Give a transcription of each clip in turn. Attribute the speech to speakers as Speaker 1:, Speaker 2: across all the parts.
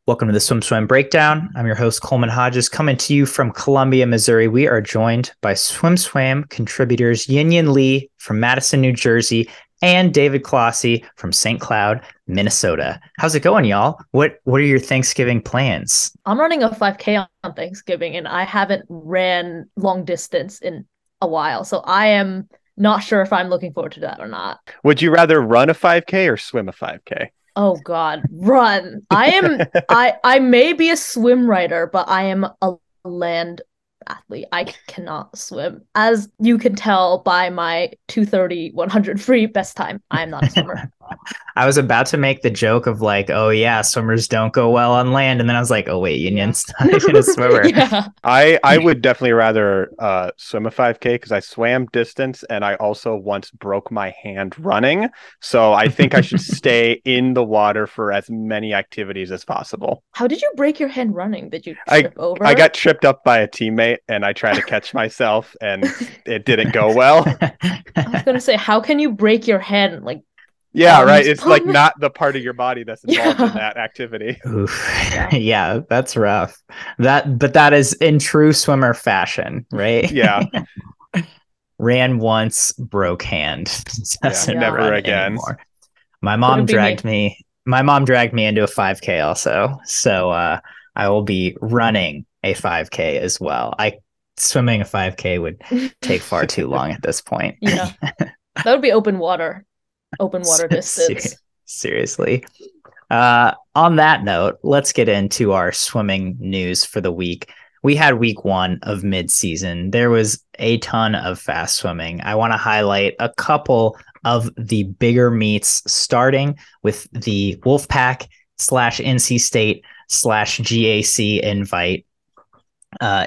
Speaker 1: Welcome to the SwimSwam Breakdown. I'm your host, Coleman Hodges, coming to you from Columbia, Missouri. We are joined by SwimSwam contributors Yin Lee from Madison, New Jersey, and David Clossy from St. Cloud, Minnesota. How's it going, y'all? What are your Thanksgiving plans?
Speaker 2: I'm running a 5K on Thanksgiving, and I haven't ran long distance in a while, so I am not sure if I'm looking forward to that or not.
Speaker 3: Would you rather run a 5K or swim a 5K?
Speaker 2: Oh God, run. I may be a swim writer, but I am a land athlete. I cannot swim. As you can tell by my 2:30 100 free best time, I am not a swimmer.
Speaker 1: I was about to make the joke of like, oh yeah, swimmers don't go well on land. And then I was like, oh wait, Yin's not even a swimmer.
Speaker 2: Yeah.
Speaker 3: I would definitely rather swim a 5K because I swam distance and I also once broke my hand running. So I think I should stay in the water for as many activities as possible.
Speaker 2: How did you break your hand running? Did you trip over?
Speaker 3: I got tripped up by a teammate and I tried to catch myself and it didn't go well.
Speaker 2: I was gonna say, how can you break your hand? Like,
Speaker 3: yeah, right. It's like not the part of your body that's involved in that activity.
Speaker 1: Oof. Yeah, that's rough. But that is in true swimmer fashion, right?
Speaker 3: Yeah.
Speaker 1: Ran once, broke hand.
Speaker 3: Never again.
Speaker 1: Anymore. My mom dragged me into a 5K also. So I will be running a 5K as well. Swimming a 5K would take far too long at this point.
Speaker 2: Yeah. That would be open water distance.
Speaker 1: Seriously. On that note, let's get into our swimming news for the week. We had week 1 of mid-season. There was a ton of fast swimming. I want to highlight a couple of the bigger meets, starting with the Wolfpack /NC State /GAC Invite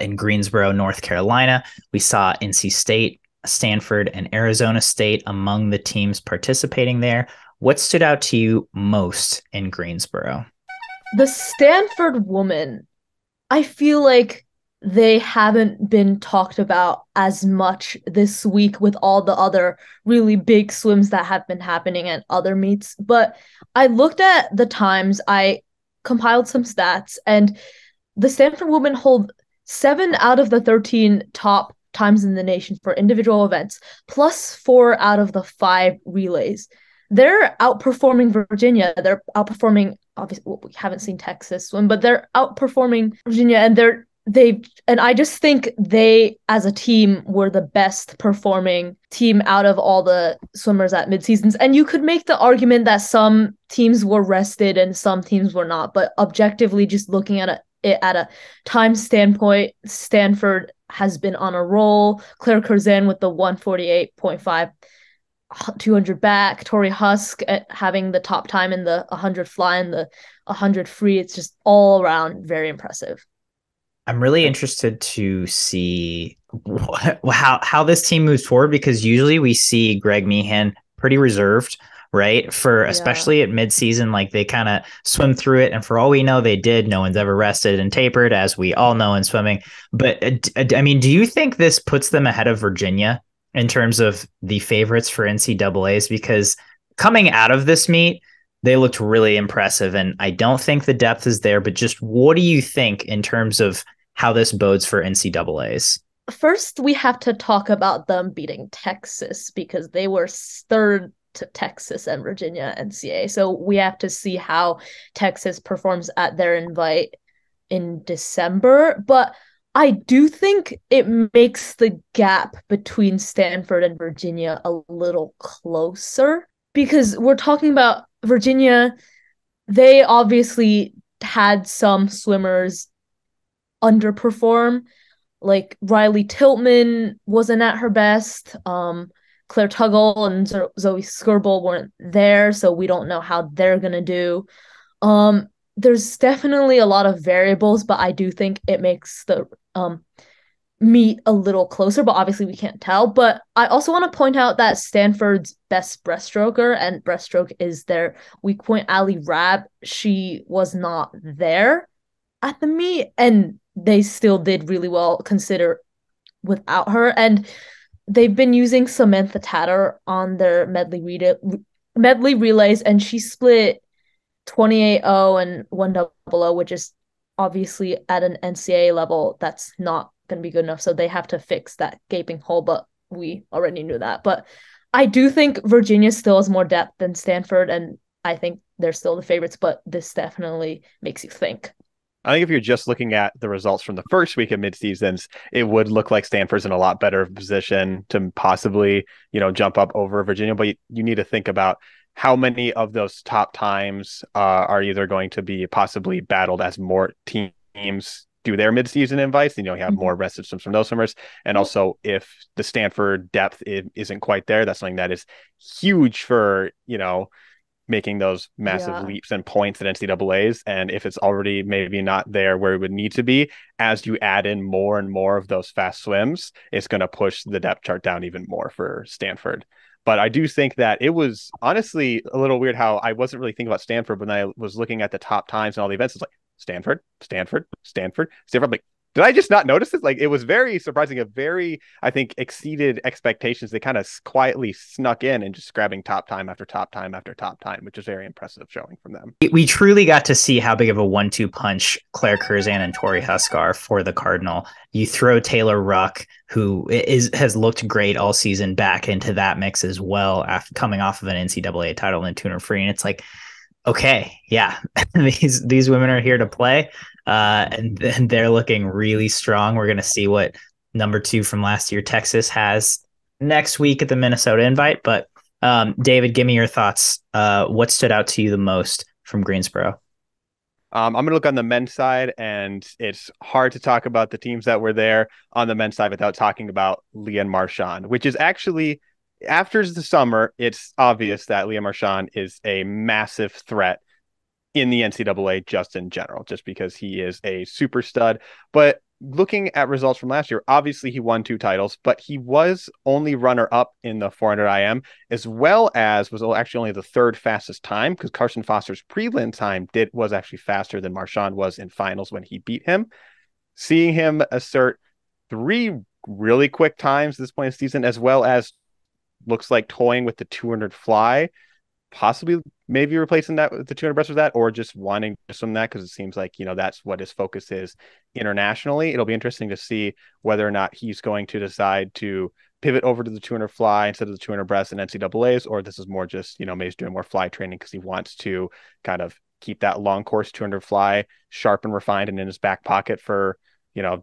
Speaker 1: in Greensboro, North Carolina. We saw NC State, Stanford, and Arizona State among the teams participating there. What stood out to you most in Greensboro?
Speaker 2: The Stanford women, I feel like they haven't been talked about as much this week with all the other really big swims that have been happening at other meets. But I looked at the times, I compiled some stats, and the Stanford women hold 7 out of the 13 top times in the nation for individual events, plus 4 out of the 5 relays. They're outperforming Virginia. They're outperforming, obviously, we haven't seen Texas swim, but they're outperforming Virginia, and I just think they, as a team, were the best performing team out of all the swimmers at mid-seasons. And you could make the argument that some teams were rested and some teams were not, but objectively, just looking at it at a time standpoint, Stanford has been on a roll. Claire Curzan with the 148.5, 200 back, Tori Husk having the top time in the 100 fly and the 100 free. It's just all around very impressive.
Speaker 1: I'm really interested to see how this team moves forward, because usually we see Greg Meehan pretty reserved, right? Especially at midseason, like they kind of swim through it. And for all we know, they did. No one's ever rested and tapered, as we all know in swimming. But I mean, do you think this puts them ahead of Virginia in terms of the favorites for NCAAs? Because coming out of this meet, they looked really impressive. And I don't think the depth is there, but just what do you think in terms of how this bodes for NCAAs?
Speaker 2: First, we have to talk about them beating Texas, because they were third to Texas and Virginia NCAA. So we have to see how Texas performs at their invite in December. But I do think it makes the gap between Stanford and Virginia a little closer, because we're talking about Virginia. They obviously had some swimmers underperform, like Riley Tiltman wasn't at her best. Claire Tuggle and Zoe Skirball weren't there, so we don't know how they're gonna do. There's definitely a lot of variables, but I do think it makes the meet a little closer, but obviously we can't tell. But I also want to point out that Stanford's best breaststroker, and breaststroke is their weak point, Ali Rab, she was not there at the meet, and they still did really well consider without her. And they've been using Samantha Tatter on their medley relays, and she split 28-0 and 100, which is obviously at an NCAA level, that's not going to be good enough. So they have to fix that gaping hole, but we already knew that. But I do think Virginia still has more depth than Stanford, and I think they're still the favorites, but this definitely makes you think.
Speaker 3: I think if you're just looking at the results from the first week of mid-seasons, it would look like Stanford's in a lot better position to possibly, jump up over Virginia. But you need to think about how many of those top times are either going to be possibly battled as more teams do their mid-season invites. You have more rested swims from those swimmers. And also if the Stanford depth isn't quite there, that's something that is huge for, making those massive leaps and points at NCAAs. And if it's already maybe not there where it would need to be, as you add in more and more of those fast swims, it's going to push the depth chart down even more for Stanford. But I do think that it was honestly a little weird how I wasn't really thinking about Stanford when I was looking at the top times and all the events. It's like Stanford. I'm like, did I just not notice it? Like, it was very surprising, I think, exceeded expectations. They kind of quietly snuck in and just grabbing top time after top time after top time, which is very impressive showing from them.
Speaker 1: We truly got to see how big of a 1-2 punch Claire Curzan and Tori Husk are for the Cardinal. You throw Taylor Ruck, who has looked great all season, back into that mix as well, after coming off of an NCAA title in 200 free, and it's like, okay, yeah, these women are here to play, and they're looking really strong. We're going to see what number 2 from last year, Texas, has next week at the Minnesota Invite. But David, give me your thoughts. What stood out to you the most from Greensboro?
Speaker 3: I'm going to look on the men's side, and it's hard to talk about the teams that were there on the men's side without talking about Leah Marchand, which is actually, after the summer, it's obvious that Leah Marchand is a massive threat in the NCAA just in general, just because he is a super stud. But looking at results from last year, obviously he won 2 titles, but he was only runner-up in the 400 IM, as well as was actually only the 3rd fastest time, because Carson Foster's prelim time was actually faster than Marchand was in finals when he beat him. Seeing him assert 3 really quick times at this point in the season, as well as looks like toying with the 200 fly, possibly maybe replacing that with the 200 breast with that, or just wanting to swim that, because it seems like, that's what his focus is internationally. It'll be interesting to see whether or not he's going to decide to pivot over to the 200 fly instead of the 200 breast in NCAAs, or this is more just, maybe he's doing more fly training because he wants to kind of keep that long course 200 fly sharp and refined and in his back pocket for,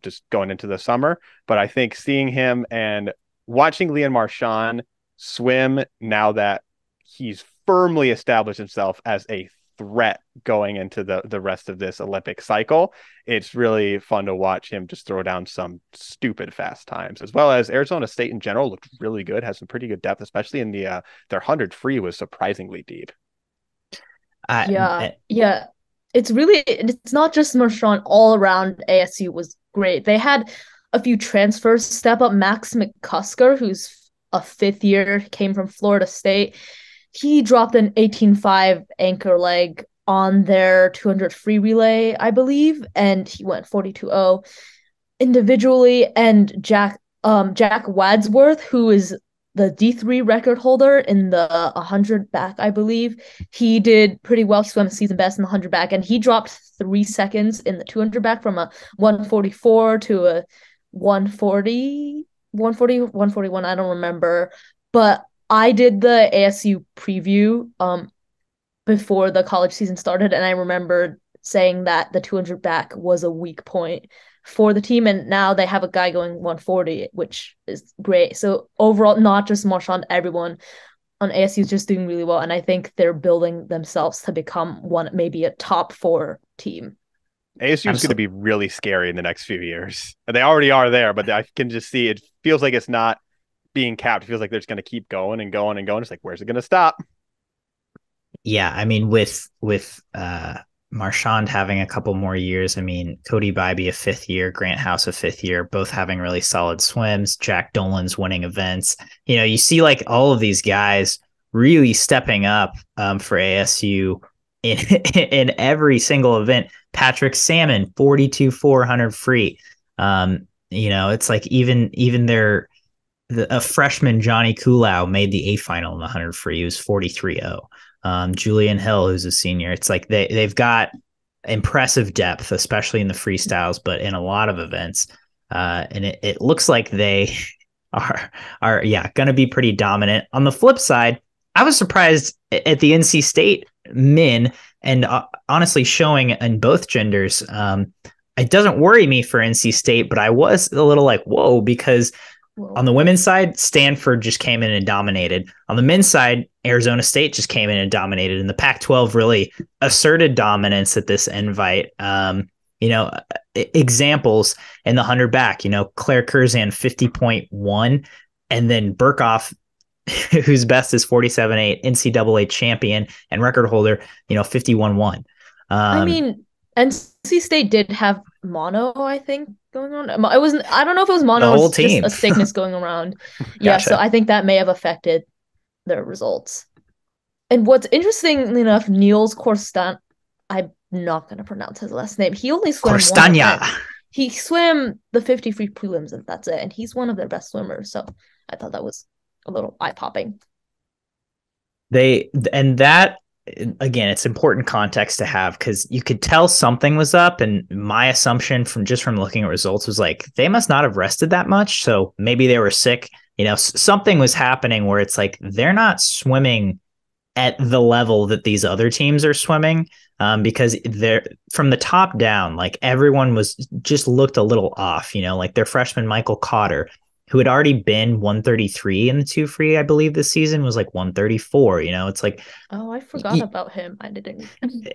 Speaker 3: just going into the summer. But I think seeing him and watching Leah Marchand swim, now that he's firmly established himself as a threat going into the rest of this Olympic cycle, it's really fun to watch him just throw down some stupid fast times, as well as Arizona State in general looked really good, has some pretty good depth, especially in their 100 free was surprisingly deep.
Speaker 2: Yeah. It's not just Marchand. All around ASU was great. They had a few transfers step up. Max McCusker, who's a 5th year, came from Florida State. He dropped an 18.5 anchor leg on their 200 free relay, I believe, and he went 42.0 individually. And Jack Wadsworth, who is the D3 record holder in the 100 back, I believe, he did pretty well. He swam season best in the 100 back, and he dropped 3 seconds in the 200 back from a 144 to a 141. I don't remember, but I did the ASU preview before the college season started, and I remember saying that the 200 back was a weak point for the team, and now they have a guy going 140, which is great. So overall, not just Marchand, everyone on ASU is just doing really well, and I think they're building themselves to become maybe a top 4 team.
Speaker 3: ASU is going to be really scary in the next few years. They already are there, but I can just see it feels like it's not being capped. It feels like they're just going to keep going and going and going. It's like, where's it going to stop?
Speaker 1: Yeah, I mean, with Marchand having a couple more years, I mean, Cody Bybee a 5th year, Grant House a 5th year, both having really solid swims. Jack Dolan's winning events. You see like all of these guys really stepping up for ASU in every single event. Patrick Salmon 42-400 free. It's like even a freshman, Johnny Kulau, made the A final in the 100 free. He was 43-0. Julian Hill, who's a senior. It's like they've got impressive depth, especially in the freestyles, but in a lot of events. And it looks like they are going to be pretty dominant. On the flip side, I was surprised at the NC State men, and honestly showing in both genders. It doesn't worry me for NC State, but I was a little like, whoa, because on the women's side, Stanford just came in and dominated. On the men's side, Arizona State just came in and dominated. And the Pac-12 really asserted dominance at this invite. Examples in the 100 back, Claire Curzan 50.1, and then Burkhoff, whose best is 47.8, NCAA champion and record holder, 51.1.
Speaker 2: I mean, NC State did have mono, I think, going on. It wasn't. I don't know if it was mono or just a sickness going around. Yeah,
Speaker 1: Gotcha.
Speaker 2: so I think that may have affected their results. And what's interestingly enough, Niels Korstan, I'm not going to pronounce his last name. He only swam
Speaker 1: Korstania.
Speaker 2: He swam the 50 free prelims, and that's it. And he's one of their best swimmers. So I thought that was a little eye-popping.
Speaker 1: Again, it's important context to have, because you could tell something was up, and my assumption from looking at results was like they must not have rested that much, so maybe they were sick. Something was happening where it's like they're not swimming at the level that these other teams are swimming, because they're from the top down, like everyone was just looked a little off. Like their freshman Michael Cotter, who had already been 133 in the 2 free, I believe this season, was like 134. It's like,
Speaker 2: oh, I forgot about him. I didn't.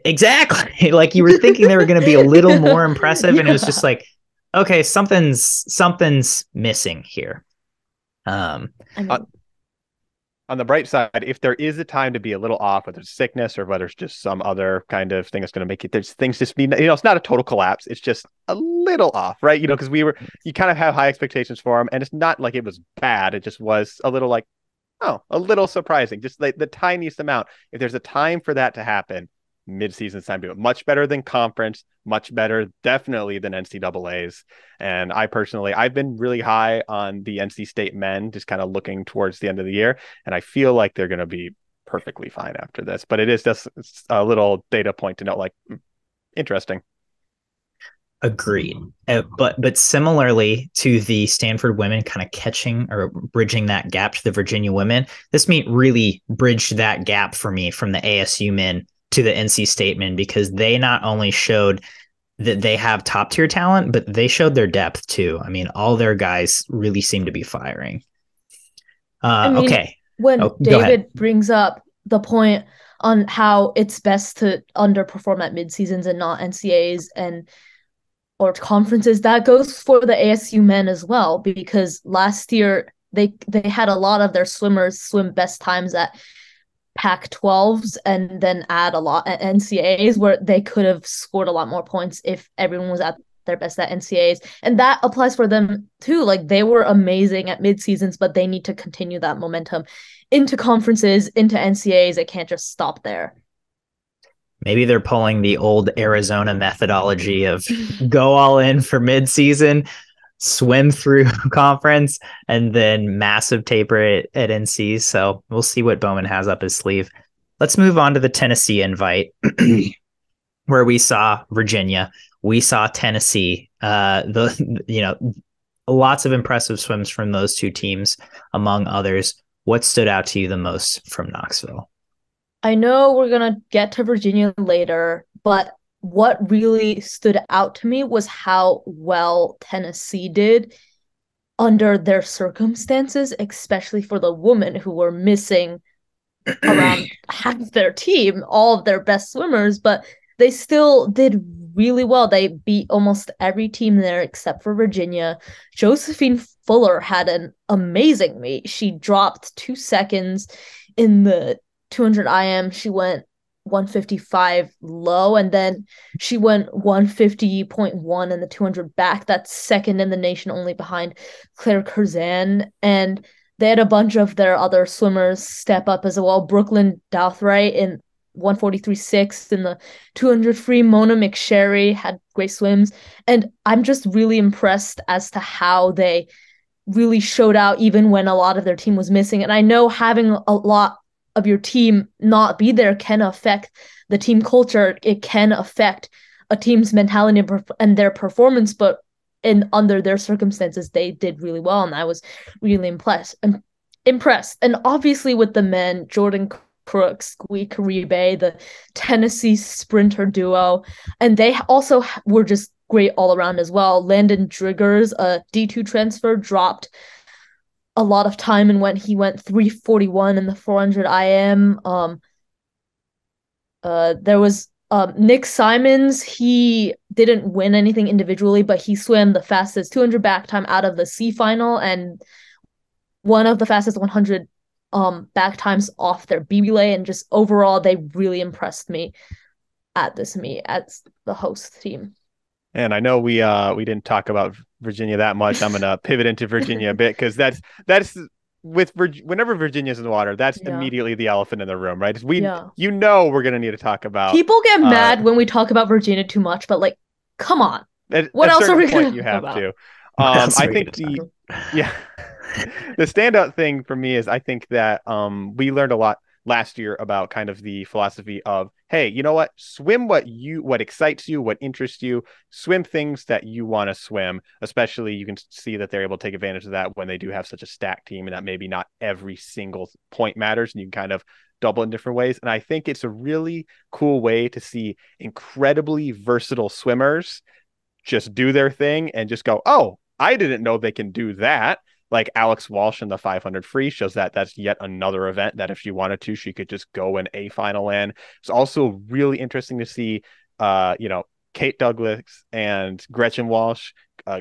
Speaker 1: Exactly. Like you were thinking they were going to be a little more impressive, and it was just like, okay, something's missing here.
Speaker 3: On the bright side, if there is a time to be a little off, whether it's sickness or whether it's just some other kind of thing that's going to make it, there's things just be, it's not a total collapse. It's just a little off, right? Because you kind of have high expectations for him, and it's not like it was bad. It just was a little like, a little surprising, just like the tiniest amount. If there's a time for that to happen, mid-season time to do it. Much better than conference, much better definitely than NCAAs. And I've been really high on the NC State men, just kind of looking towards the end of the year, and I feel like they're going to be perfectly fine after this. But it is just a little data point to note, like, interesting.
Speaker 1: Agreed. But similarly to the Stanford women kind of catching or bridging that gap to the Virginia women, this meet really bridged that gap for me from the ASU men to the NC State men, because they not only showed that they have top tier talent, but they showed their depth too. I mean, all their guys really seem to be firing. Okay.
Speaker 2: When David brings up the point on how it's best to underperform at mid-seasons and not NCAAs or conferences, that goes for the ASU men as well, because last year they had a lot of their swimmers swim best times at Pac-12s and then add a lot at NCAAs, where they could have scored a lot more points if everyone was at their best at NCAAs. And that applies for them too. Like, they were amazing at mid-seasons, but they need to continue that momentum into conferences, into NCAAs. It can't just stop there.
Speaker 1: Maybe they're pulling the old Arizona methodology of go all in for mid-season, swim through conference, and then massive taper at NC. So we'll see what Bowman has up his sleeve. Let's move on to the Tennessee invite, where we saw Virginia, we saw Tennessee. Lots of impressive swims from those two teams, among others. What stood out to you the most from Knoxville?
Speaker 2: I know we're gonna get to Virginia later, but what really stood out to me was how well Tennessee did under their circumstances, especially for the women who were missing around half their team, all of their best swimmers, but they still did really well. They beat almost every team there except for Virginia. Josephine Fuller had an amazing meet. She dropped 2 seconds in the 200 IM. She went 155 low, and then she went 150.1 in the 200 back. That's second in the nation, only behind Claire Curzan. And they had a bunch of their other swimmers step up as well. Brooklyn Douthright in 143.6 in the 200 free. Mona McSherry had great swims, and I'm just really impressed as to how they really showed out even when a lot of their team was missing. And I know having a lot of your team not be there can affect the team culture. It can affect a team's mentality and their performance, but under their circumstances, they did really well, and I was really impressed. And obviously with the men, Jordan Crooks, Gui Caribe, the Tennessee sprinter duo, and they also were just great all around as well. Landon Driggers, a D2 transfer, dropped a lot of time and he went 3:41 in the 400 IM. There was Nick Simons. He didn't win anything individually, but he swam the fastest 200 back time out of the C final and one of the fastest 100 back times off their B relay. And just overall, they really impressed me at this meet as the host team.
Speaker 3: And I know we didn't talk about Virginia that much. I'm gonna pivot into Virginia a bit because that's whenever Virginia's in the water, that's immediately the elephant in the room, right? We're gonna need to talk about.
Speaker 2: People get mad when we talk about Virginia too much, but like, come on, what else are we gonna
Speaker 3: you have to? I think the standout thing for me is I think that we learned a lot last year about kind of the philosophy of, hey, you know what? Swim what excites you, what interests you, swim things that you want to swim. Especially you can see that they're able to take advantage of that when they do have such a stacked team and that maybe not every single point matters and you can kind of double in different ways. And I think it's a really cool way to see incredibly versatile swimmers just do their thing and just go, oh, I didn't know they can do that. Like Alex Walsh in the 500 free shows that that's yet another event that if she wanted to, she could just go in a final in. It's also really interesting to see, Kate Douglas and Gretchen Walsh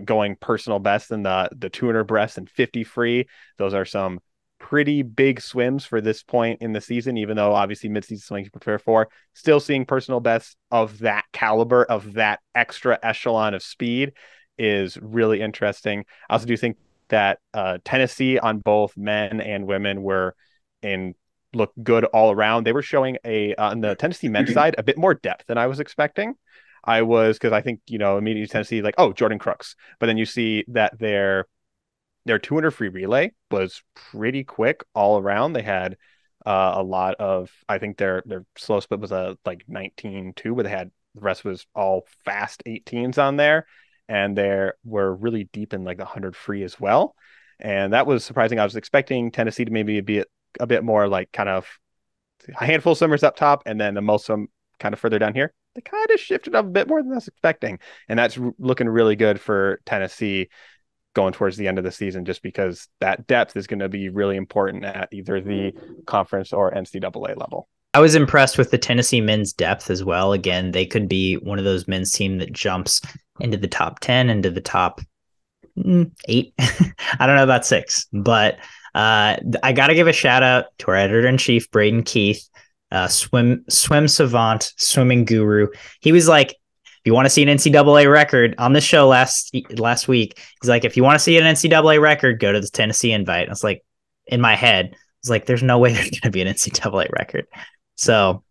Speaker 3: going personal best in the 200 breast and 50 free. Those are some pretty big swims for this point in the season, even though obviously mid-season swimming to prepare for. Still seeing personal bests of that caliber, of that extra echelon of speed is really interesting. I also do think that Tennessee on both men and women look good all around. They were showing on the Tennessee men's side a bit more depth than I was expecting. Because I think, immediately Tennessee like, oh, Jordan Crooks. But then you see that their 200 free relay was pretty quick all around. They had a lot of, I think their slow split was like 19.2, but the rest was all fast 18s on there. And they were really deep in like the 100 free as well. And that was surprising. I was expecting Tennessee to maybe be a bit more like kind of a handful of swimmers up top and then the most of them kind of further down here. They kind of shifted up a bit more than I was expecting. And that's looking really good for Tennessee going towards the end of the season, just because that depth is going to be really important at either the conference or NCAA level.
Speaker 1: I was impressed with the Tennessee men's depth as well. Again, they could be one of those men's team that jumps into the top 10, into the top 8. I don't know about 6, but I got to give a shout out to our editor-in-chief, Braden Keith, swim savant, swimming guru. He was like, if you want to see an NCAA record on the show last week, he's like, if you want to see an NCAA record, go to the Tennessee Invite. I was like, in my head, I was like, there's no way there's going to be an NCAA record. So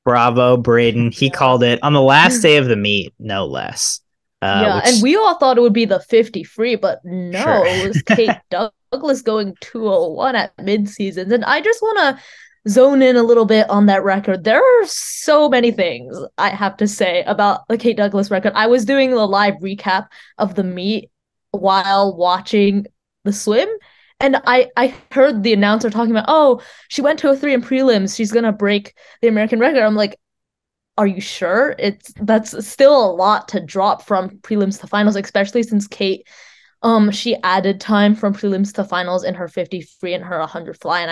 Speaker 1: bravo, Braden. He called it on the last day of the meet, no less.
Speaker 2: And we all thought it would be the 50 free, but no, sure. It was Kate Douglas going 2:01 at midseasons. And I just want to zone in a little bit on that record. There are so many things I have to say about the Kate Douglas record. I was doing the live recap of the meet while watching the swim. And I heard the announcer talking about, oh, she went 2:03 in prelims. She's going to break the American record. I'm like, are you sure? That's still a lot to drop from prelims to finals, especially since Kate, she added time from prelims to finals in her 50 free and her 100 fly. And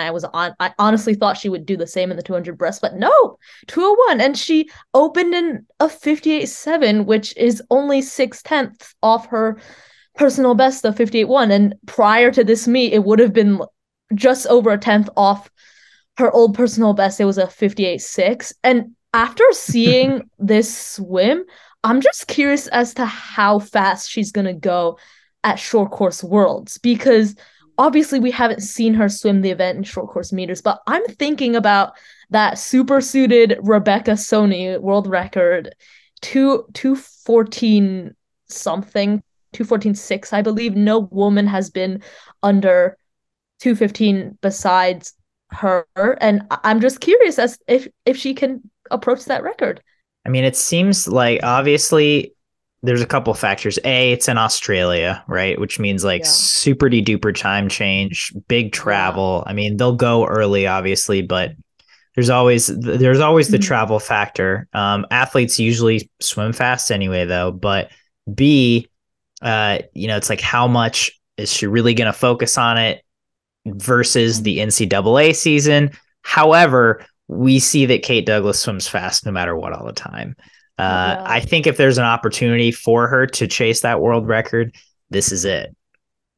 Speaker 2: I honestly thought she would do the same in the 200 breast, but no, 2:01. And she opened in a 58.7, which is only 6/10 off her personal best of 58.1. And prior to this meet, it would have been just over a 10th off her old personal best. It was a 58.6. And after seeing this swim, I'm just curious as to how fast she's going to go at short course worlds, because obviously we haven't seen her swim the event in short course meters, but I'm thinking about that super suited Rebecca Sony world record, 2:14 something, 2:14.6, I believe. No woman has been under 2:15 besides her, and I'm just curious as if she can approach that record.
Speaker 1: I mean, it seems like obviously there's a couple factors. It's in Australia, right? Which means like super duper time change, big travel. I mean, they'll go early, obviously, but there's always the travel factor. Athletes usually swim fast anyway, though. But B, it's like how much is she really going to focus on it versus the NCAA season? However, we see that Kate Douglas swims fast no matter what all the time. I think if there's an opportunity for her to chase that world record, this is it.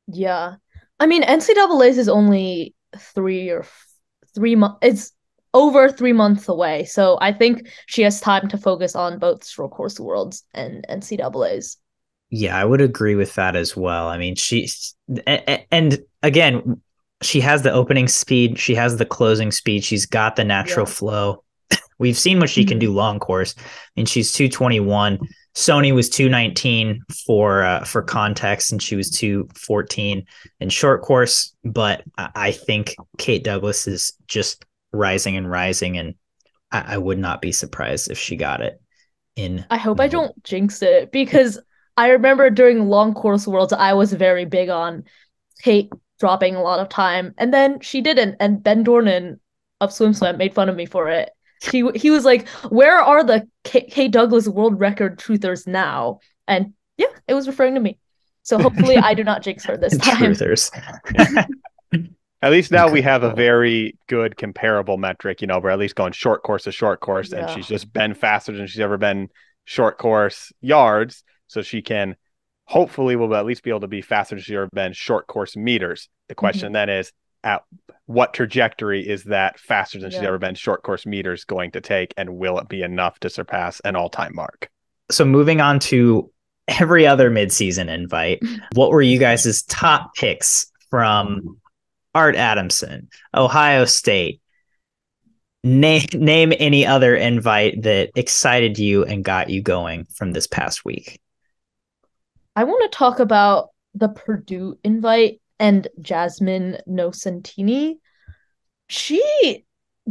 Speaker 2: Yeah. I mean, NCAAs is only 3 months. It's over 3 months away. So I think she has time to focus on both Stroke Course Worlds and NCAAs.
Speaker 1: Yeah, I would agree with that as well. I mean, and again, she has the opening speed. She has the closing speed. She's got the natural flow. We've seen what she can do long course. I mean, she's 221. Sony was 219 for context, and she was 214 in short course. But I think Kate Douglas is just rising and rising, and I would not be surprised if she got it.
Speaker 2: I hope I don't jinx it, because I remember during long course worlds, I was very big on Kate dropping a lot of time, and then she didn't, and Ben Dornan of SwimSwam made fun of me for it. He was like, where are the Kate Douglas world record truthers now? And yeah, it was referring to me. So hopefully I do not jinx her this time.
Speaker 1: Truthers.
Speaker 3: At least now we have a very good comparable metric. We're at least going short course to short course, and she's just been faster than she's ever been short course yards. So she can hopefully will at least be able to be faster than she's ever been short course meters. The question then is, at what trajectory is that faster than she's ever been short course meters going to take, and will it be enough to surpass an all-time mark?
Speaker 1: So moving on to every other midseason invite, what were you guys' top picks from Art Adamson, Ohio State? Name any other invite that excited you and got you going from this past week.
Speaker 2: I want to talk about the Purdue invite and Jasmine Nocentini. She,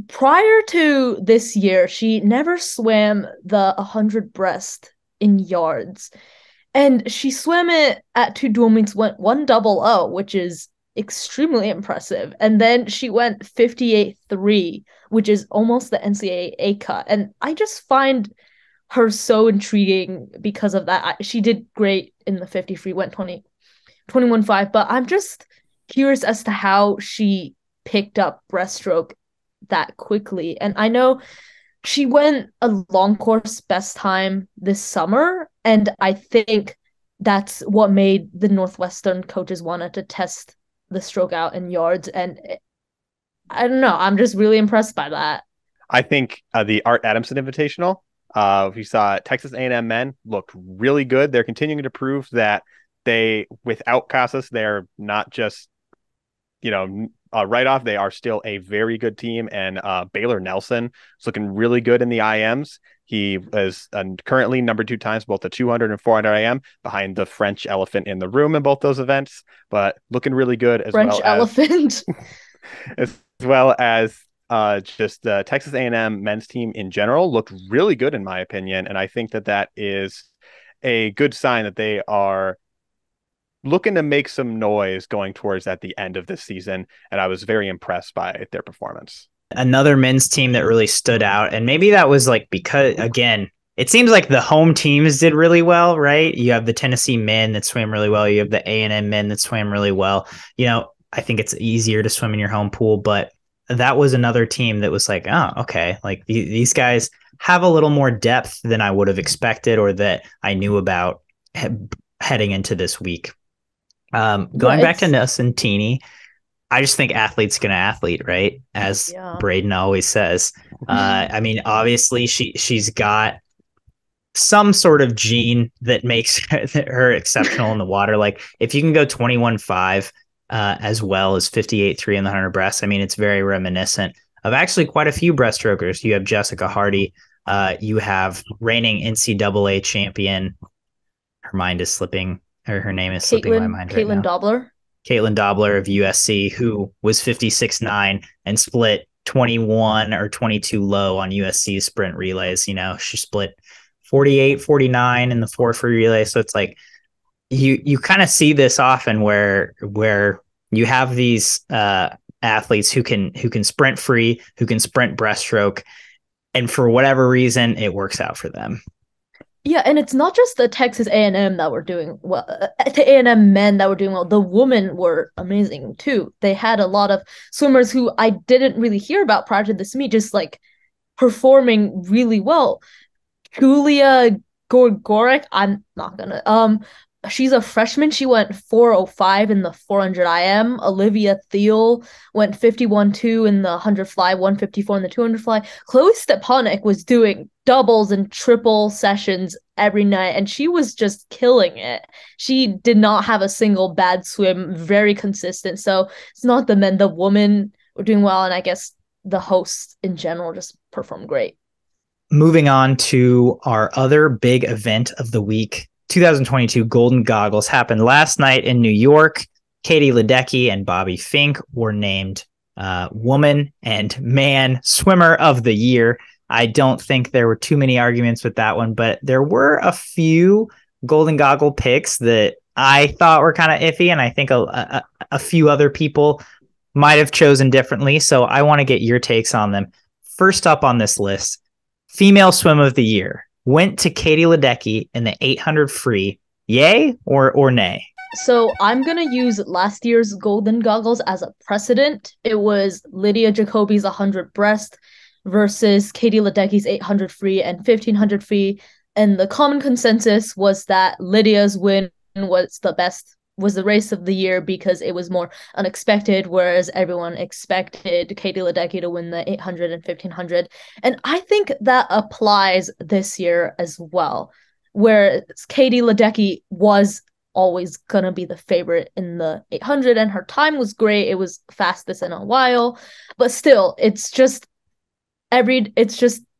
Speaker 2: prior to this year, she never swam the 100 breast in yards. And she swam it at 2 dual meets, went 100, which is extremely impressive. And then she went 58.3, which is almost the NCAA cut. And I just find her so intriguing because of that. She did great in the 50 free, went 21.5, but I'm just curious as to how she picked up breaststroke that quickly. And I know she went a long course best time this summer, and I think that's what made the Northwestern coaches wanted to test the stroke out in yards. And I don't know, I'm just really impressed by that.
Speaker 3: I think the Art Adamson Invitational, we saw Texas A&M men looked really good. They're continuing to prove that without Casas, they're not just, right off. They are still a very good team. And Baylor Nelson is looking really good in the IMs. He is currently number 2 times, both the 200 and 400 IM, behind the French elephant in the room in both those events, but looking really good as
Speaker 2: French elephant.
Speaker 3: As well as just the Texas A&M men's team in general looked really good, in my opinion. And I think that is a good sign that they are looking to make some noise going towards at the end of this season. And I was very impressed by their performance.
Speaker 1: Another men's team that really stood out, and maybe that was like because, again, it seems like the home teams did really well, right? You have the Tennessee men that swam really well. You have the A&M men that swam really well. I think it's easier to swim in your home pool, but that was another team that was like, oh, okay, like these guys have a little more depth than I would have expected or that I knew about heading into this week. Going back to Nocentini, I just think athlete's going to athlete, right? As Braden always says. I mean, obviously she's got some sort of gene that makes her exceptional in the water. Like if you can go 21.5 as well as 58.3 in the 100 breasts, I mean, it's very reminiscent of actually quite a few breaststrokers. You have Jessica Hardy. You have reigning NCAA champion. Her mind is slipping, or her name is slipping my mind right now.
Speaker 2: Caitlin Dobler.
Speaker 1: Caitlin Dobler of USC, who was 56.9 and split 21 or 22 low on USC's sprint relays. She split 48-49 in the 4 free relay. So it's like you kind of see this often where you have these athletes who can sprint free, who can sprint breaststroke, and for whatever reason, it works out for them.
Speaker 2: Yeah, and it's not just the Texas A&M that were doing well, the A&M men that were doing well. The women were amazing too. They had a lot of swimmers who I didn't really hear about prior to this meet, just like performing really well. Julia Gorgorek, I'm not gonna she's a freshman. She went 4:05 in the 400 IM. Olivia Thiel went 51.2 in the 100 fly, 154 in the 200 fly. Chloe Stepanek was doing doubles and triple sessions every night, and she was just killing it. She did not have a single bad swim, very consistent. So it's not the men, the women were doing well, and I guess the hosts in general just performed great.
Speaker 1: Moving on to our other big event of the week, 2022 Golden Goggles happened last night in New York. Katie Ledecky and Bobby Fink were named Woman and Man Swimmer of the Year. I don't think there were too many arguments with that one, but there were a few Golden Goggle picks that I thought were kind of iffy, and I think a few other people might have chosen differently. So I want to get your takes on them. First up on this list, Female Swim of the Year went to Katie Ledecky in the 800 free. Yay or nay?
Speaker 2: So I'm going to use last year's Golden Goggles as a precedent. It was Lydia Jacoby's 100 breast versus Katie Ledecky's 800 free and 1500 free. And the common consensus was that Lydia's win was the race of the year because it was more unexpected, whereas everyone expected Katie Ledecky to win the 800 and 1500. And I think that applies this year as well, where Katie Ledecky was always going to be the favorite in the 800, and her time was great. It was fastest in a while, but still, it's just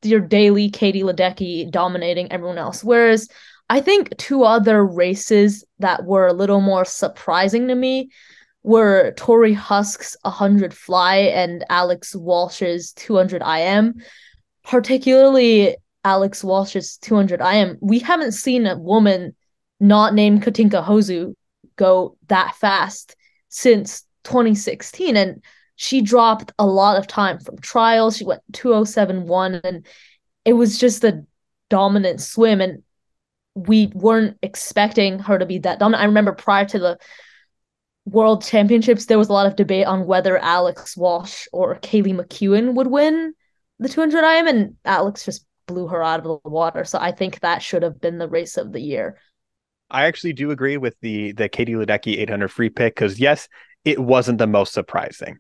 Speaker 2: your daily Katie Ledecky dominating everyone else. Whereas I think two other races that were a little more surprising to me were Tori Husk's 100 fly and Alex Walsh's 200 IM. Particularly Alex Walsh's 200 IM. We haven't seen a woman not named Katinka Hozu go that fast since 2016, and she dropped a lot of time from trials. She went 2:07.1, and it was just a dominant swim, and we weren't expecting her to be that dominant. I remember prior to the World Championships, there was a lot of debate on whether Alex Walsh or Kaylee McEwen would win the 200 IM, and Alex just blew her out of the water. So I think that should have been the race of the year.
Speaker 3: I actually do agree with the Katie Ledecky 800 free pick because, yes, it wasn't the most surprising,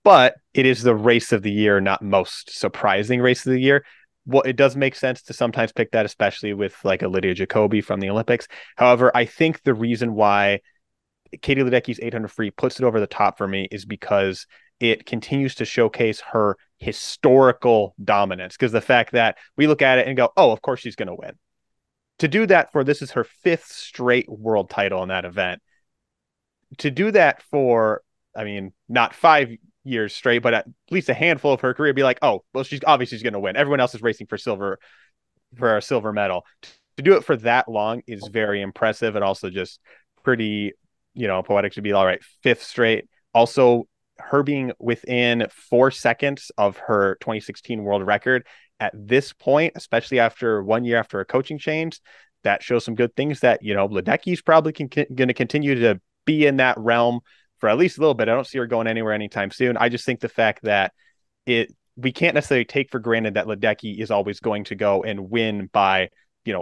Speaker 3: but it is the race of the year, not most surprising race of the year. Well, it does make sense to sometimes pick that, especially with like a Lydia Jacoby from the Olympics. However, I think the reason why Katie Ledecky's 800 free puts it over the top for me is because it continues to showcase her historical dominance. Because the fact that we look at it and go, oh, of course she's going to win. To do that this is her 5th straight world title in that event. To do that for, I mean, not 5 years straight, but at least a handful of her career, be like, oh, well, she's going to win. Everyone else is racing for a silver medal. To do it for that long is very impressive, and also just pretty, poetic to be all right. 5th straight. Also, her being within 4 seconds of her 2016 world record at this point, especially after 1 year after a coaching change, that shows some good things that, Ledecky's probably going to continue to be in that realm for at least a little bit. I don't see her going anywhere anytime soon. I just think the fact that we can't necessarily take for granted that Ledecky is always going to go and win by,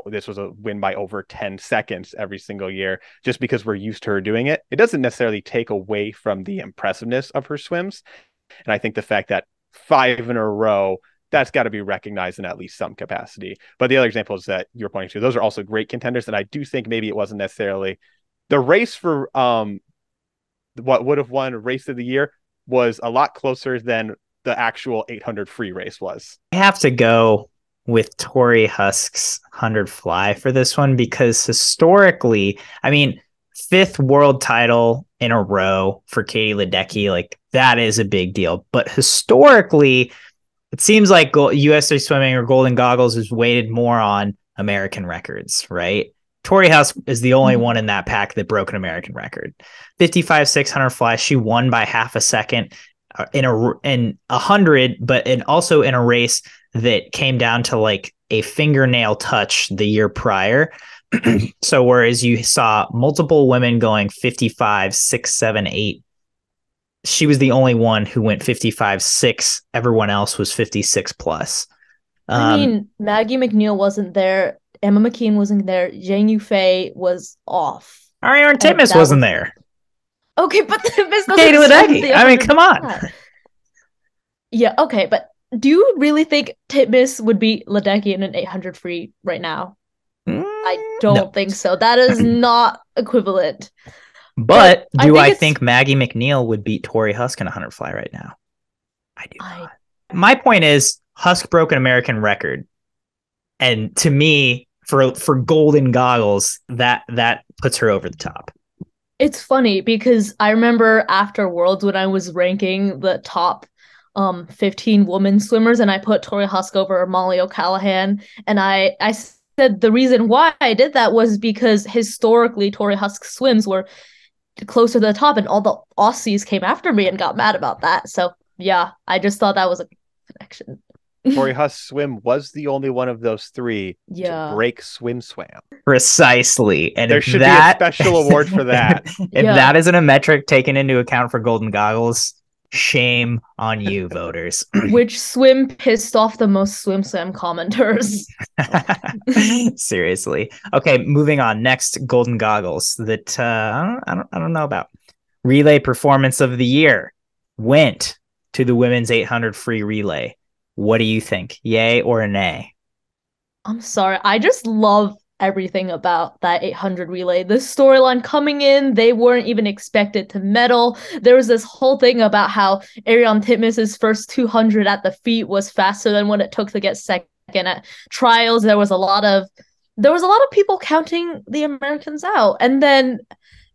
Speaker 3: this was a win by over 10 seconds every single year, just because we're used to her doing it. It doesn't necessarily take away from the impressiveness of her swims. And I think the fact that 5 in a row, that's got to be recognized in at least some capacity. But the other examples that you're pointing to, those are also great contenders. And I do think maybe it wasn't necessarily the race for what would have won race of the year was a lot closer than the actual 800 free race was.
Speaker 1: I have to go with Tori Husk's 100 fly for this one because historically, I mean, fifth world title in a row for Katie Ledecky. Like, that is a big deal. But historically, it seems like USA Swimming or Golden Goggles is weighted more on American records, right? Tori Husk is the only one in that pack that broke an American record. 55-600 fly. She won by half a second in 100, but also in a race that came down to like a fingernail touch the year prior. So whereas you saw multiple women going 55, 6, 7, 8, she was the only one who went 55, 6. Everyone else was 56 plus.
Speaker 2: I mean, Maggie McNeil wasn't there. Emma McKean wasn't there. Jane Yufei was off.
Speaker 1: Ariane Titmus wasn't there.
Speaker 2: Okay, but Titmus doesn't
Speaker 1: Katie Ledecky. I mean, come on.
Speaker 2: Yeah, okay, but do you really think Titmus would beat Ledecky in an 800 free right now? I don't think so. That is not equivalent.
Speaker 1: But do I think Maggie McNeil would beat Tori Husk in a 100 fly right now? I do not. My point is, Husk broke an American record. And to me, for Golden Goggles, that puts her over the top.
Speaker 2: It's funny because I remember after Worlds when I was ranking the top 15 women swimmers, and I put Tori Husk over Molly O'Callaghan, and I said the reason why I did that was because historically Tori Husk's swims were closer to the top, and all the Aussies came after me and got mad about that. So yeah, I just thought that was a connection.
Speaker 3: Tori Husk's swim was the only one of those three to break SwimSwam.
Speaker 1: Precisely. And
Speaker 3: there should be a special award for that.
Speaker 1: If that isn't a metric taken into account for Golden Goggles, shame on you, voters.
Speaker 2: Which swim pissed off the most SwimSwam commenters?
Speaker 1: Seriously. Okay, moving on. Next, Golden Goggles that I don't know about. Relay performance of the year went to the women's 800 free relay. What do you think? Yay or nay?
Speaker 2: I'm sorry. I just love everything about that 800 relay. The storyline coming in, they weren't even expected to medal. There was this whole thing about how Ariane Titmus's first 200 at the feet was faster than what it took to get second at trials. There was a lot of people counting the Americans out. And then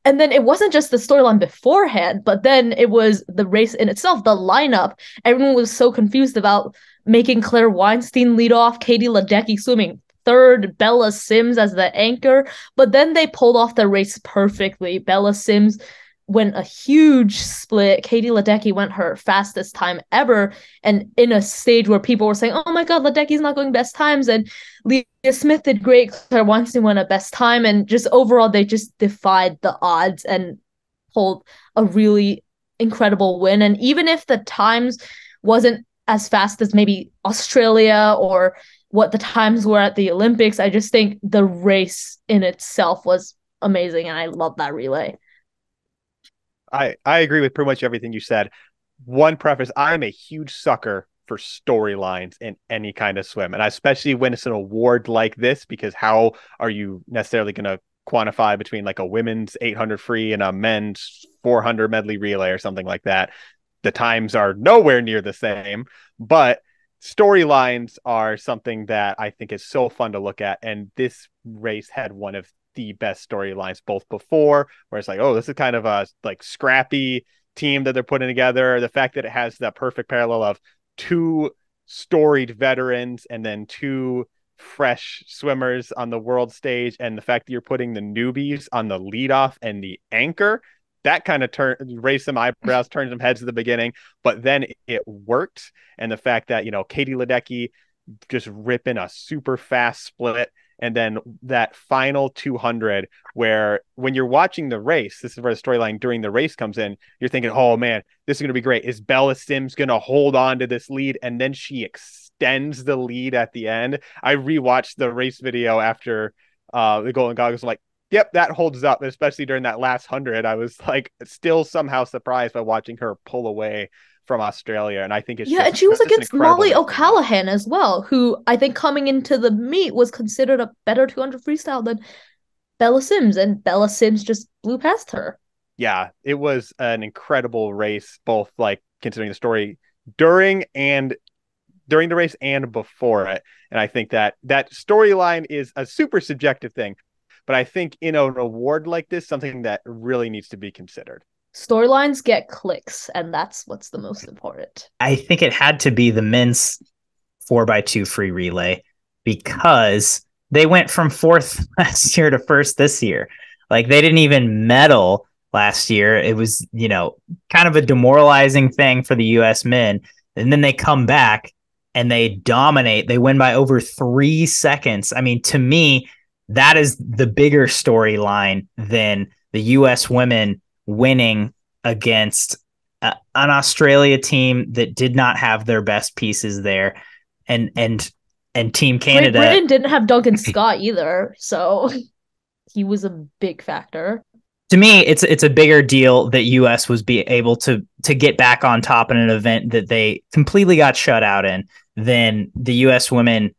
Speaker 2: it wasn't just the storyline beforehand, but then it was the race in itself, the lineup. Everyone was so confused about making Claire Weinstein lead off, Katie Ledecky swimming third, Bella Sims as the anchor. But then they pulled off the race perfectly. Bella Sims went a huge split. Katie Ledecky went her fastest time ever. And in a stage where people were saying, oh my God, Ledecky's not going best times. And Leah Smith did great. Claire Weinstein went a best time. And just overall, they just defied the odds and pulled a really incredible win. And even if the times wasn't as fast as maybe Australia or what the times were at the Olympics, I just think the race in itself was amazing. And I love that relay.
Speaker 3: I agree with pretty much everything you said. One preface, I'm a huge sucker for storylines in any kind of swim. And especially when it's an award like this, because how are you necessarily going to quantify between like a women's 800 free and a men's 400 medley relay or something like that? The times are nowhere near the same, but storylines are something that I think is so fun to look at. And this race had one of the best storylines, both before where it's like, oh, this is kind of a like scrappy team that they're putting together. The fact that it has that perfect parallel of two storied veterans and then two fresh swimmers on the world stage, and the fact that you're putting the newbies on the leadoff and the anchor, that kind of raised some eyebrows, turned some heads at the beginning, but then it worked. And the fact that, you know, Katie Ledecky just ripping a super fast split, and then that final 200 where when you're watching the race, this is where the storyline during the race comes in, you're thinking, oh man, this is going to be great. Is Bella Sims going to hold on to this lead? And then she extends the lead at the end. I rewatched the race video after the Golden Goggles. I'm like, yep, that holds up, especially during that last 100. I was like still somehow surprised by watching her pull away from Australia. And I think it's
Speaker 2: and she was against Molly O'Callaghan as well, who I think coming into the meet was considered a better 200 freestyle than Bella Sims, and Bella Sims just blew past her.
Speaker 3: Yeah, it was an incredible race, both like considering the story during the race and before it. And I think that storyline is a super subjective thing. But I think in an award like this, something that really needs to be considered.
Speaker 2: Storylines get clicks, and that's what's the most important.
Speaker 1: I think it had to be the men's 4x2 free relay because they went from fourth last year to first this year. Like they didn't even medal last year. It was, kind of a demoralizing thing for the US men. And then they come back and they dominate. They win by over 3 seconds. I mean, to me, that is the bigger storyline than the US women winning against an Australia team that did not have their best pieces there. And Team Canada.
Speaker 2: Great Britain didn't have Duncan Scott either, so he was a big factor.
Speaker 1: To me, it's a bigger deal that US was able to get back on top in an event that they completely got shut out in than the US women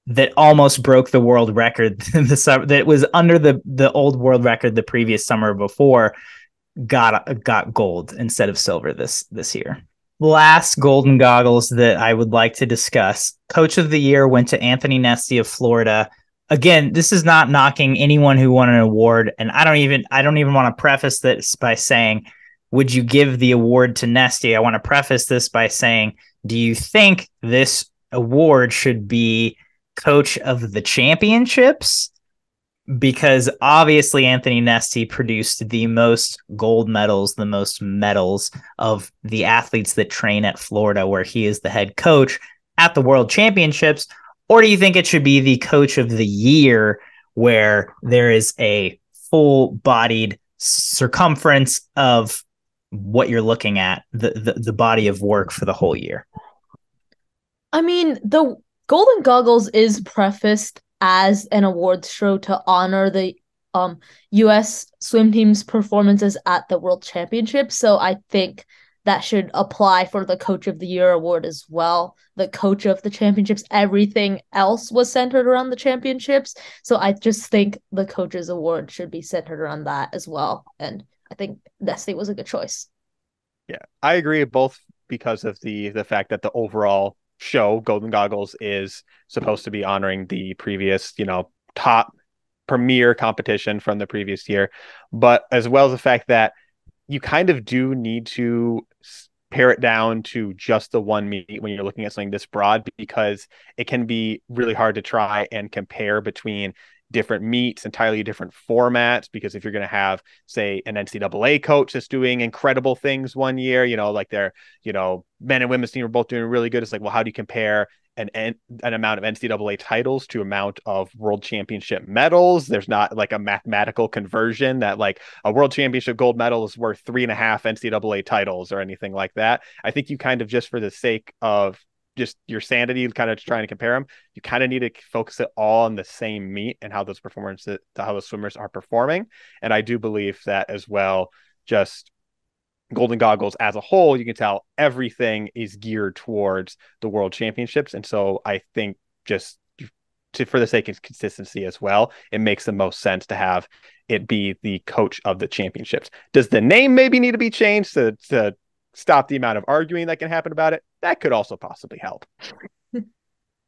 Speaker 1: that almost broke the world record that was under the old world record the previous summer before got gold instead of silver this year. Last Golden Goggles that I would like to discuss. Coach of the Year went to Anthony Nesty of Florida. Again, this is not knocking anyone who won an award, and I don't even want to preface this by saying, would you give the award to Nesty? I want to preface this by saying, do you think this award should be Coach of the Championships? Because obviously Anthony Nesty produced the most gold medals, the most medals of the athletes that train at Florida, where he is the head coach at the World Championships. Or do you think it should be the Coach of the Year, where there is a full-bodied circumference of what you're looking at, the body of work for the whole year?
Speaker 2: I mean, the Golden Goggles is prefaced as an awards show to honor the U.S. swim team's performances at the World Championships. So I think that should apply for the Coach of the Year award as well. The Coach of the Championships, everything else was centered around the championships. So I just think the Coach's Award should be centered around that as well. And I think Nesty was a good choice.
Speaker 3: Yeah, I agree, both because of the fact that the overall show, Golden Goggles, is supposed to be honoring the previous, top premier competition from the previous year, but as well as the fact that you kind of do need to pare it down to just the one meet when you're looking at something this broad, because it can be really hard to try and compare between different meets, entirely different formats, because if you're going to have, say, an NCAA coach that's doing incredible things one year, like their, men and women's team are both doing really good. It's like, well, how do you compare an amount of NCAA titles to amount of world championship medals? There's not like a mathematical conversion that like a world championship gold medal is worth 3.5 NCAA titles or anything like that. I think you kind of, just for the sake of just your sanity, kind of trying to compare them, you kind of need to focus it all on the same meet and how those performances, how those swimmers are performing. And I do believe that as well. Just Golden Goggles as a whole, you can tell everything is geared towards the World Championships. And so I think just for the sake of consistency as well, it makes the most sense to have it be the Coach of the Championships. Does the name maybe need to be changed to stop the amount of arguing that can happen about it? That could also possibly help.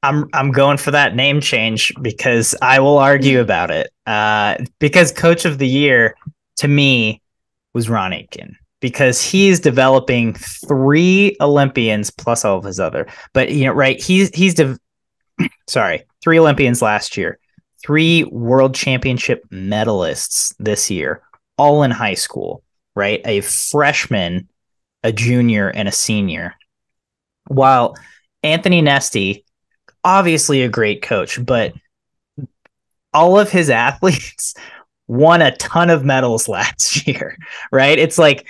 Speaker 1: I'm going for that name change because I will argue about it. Because Coach of the Year to me was Ron Aitken, because he's developing 3 Olympians plus all of his other. But right, he's 3 Olympians last year, 3 World Championship medalists this year, all in high school. Right, a freshman, a junior, and a senior. While Anthony Nesty, obviously a great coach, but all of his athletes won a ton of medals last year, right? It's like,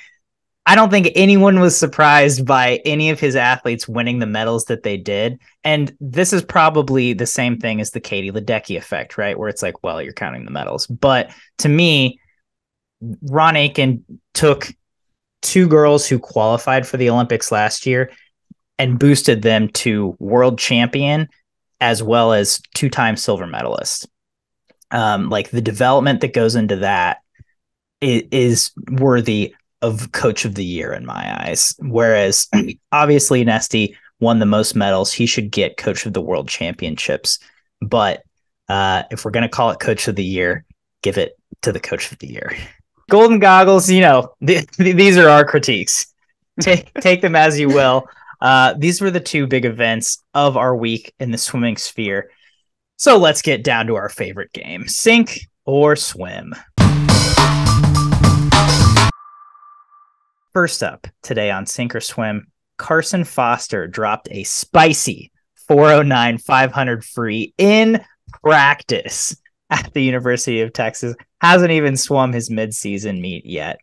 Speaker 1: I don't think anyone was surprised by any of his athletes winning the medals that they did. And this is probably the same thing as the Katie Ledecky effect, right? Where it's like, well, you're counting the medals. But to me, Ron Aitken took 2 girls who qualified for the Olympics last year and boosted them to world champion as well as 2-time silver medalist. Like the development that goes into that is worthy of Coach of the Year in my eyes. Whereas obviously Nesty won the most medals. He should get Coach of the World Championships. But if we're going to call it Coach of the Year, give it to the coach of the year. Golden Goggles, these are our critiques. Take them as you will. These were the two big events of our week in the swimming sphere. So let's get down to our favorite game, sink or swim. First up today on Sink or Swim, Carson Foster dropped a spicy 409 500 free in practice at the University of Texas. Hasn't even swum his midseason meet yet.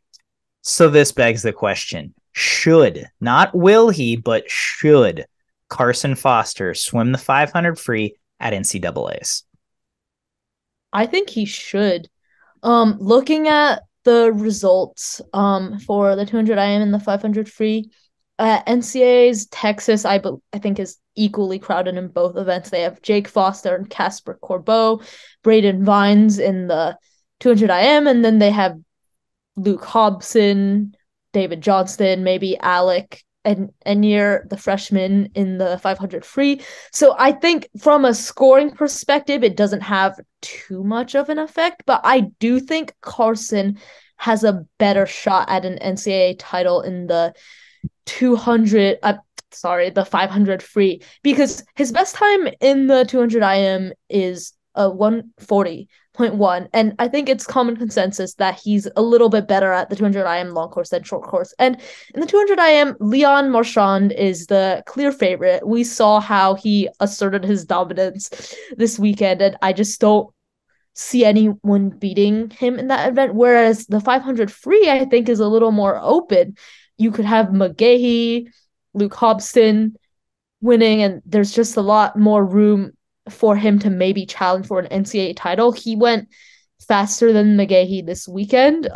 Speaker 1: So this begs the question, should, not will he, but should Carson Foster swim the 500 free at NCAAs?
Speaker 2: I think he should. Looking at the results for the 200 IM and the 500 free, NCAAs, Texas, I think is equally crowded in both events. They have Jake Foster and Casper Corbeau, Braden Vines in the 200 IM, and then they have Luke Hobson, David Johnston, maybe Alec and Enier, the freshman, in the 500 free. So I think from a scoring perspective, it doesn't have too much of an effect, but I do think Carson has a better shot at an NCAA title in the 500 free, because his best time in the 200 IM is a 140.1, and I think it's common consensus that he's a little bit better at the 200 IM long course than short course. And in the 200 IM, Leon Marchand is the clear favorite. We saw how he asserted his dominance this weekend, and I just don't see anyone beating him in that event, whereas the 500 free, I think, is a little more open. You could have McGahee, Luke Hobson winning, and there's just a lot more room for him to maybe challenge for an NCAA title. He went faster than McGahee this weekend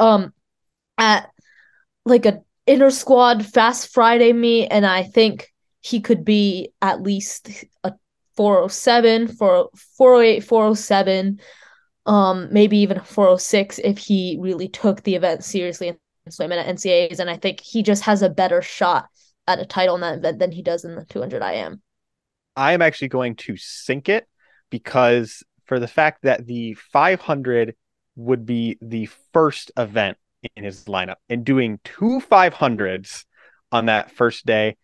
Speaker 2: at like an inter squad fast Friday meet, and I think he could be at least a 407, 408, 407, maybe even a 406 if he really took the event seriously and swam at NCAAs. And I think he just has a better shot at a title in that event than he does in the 200 IM.
Speaker 3: I am actually going to sink it, because for the fact that the 500 would be the first event in his lineup, and doing two 500s on that first day,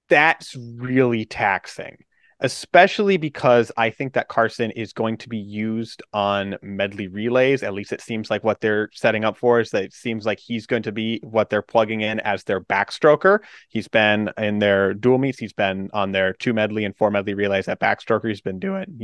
Speaker 3: that's really taxing, especially because I think that Carson is going to be used on medley relays. At least it seems like what they're setting up for is that it seems like he's going to be what they're plugging in as their backstroker. He's been in their dual meets. He's been on their 2 medley and 4 medley relays at backstroker. He's been doing,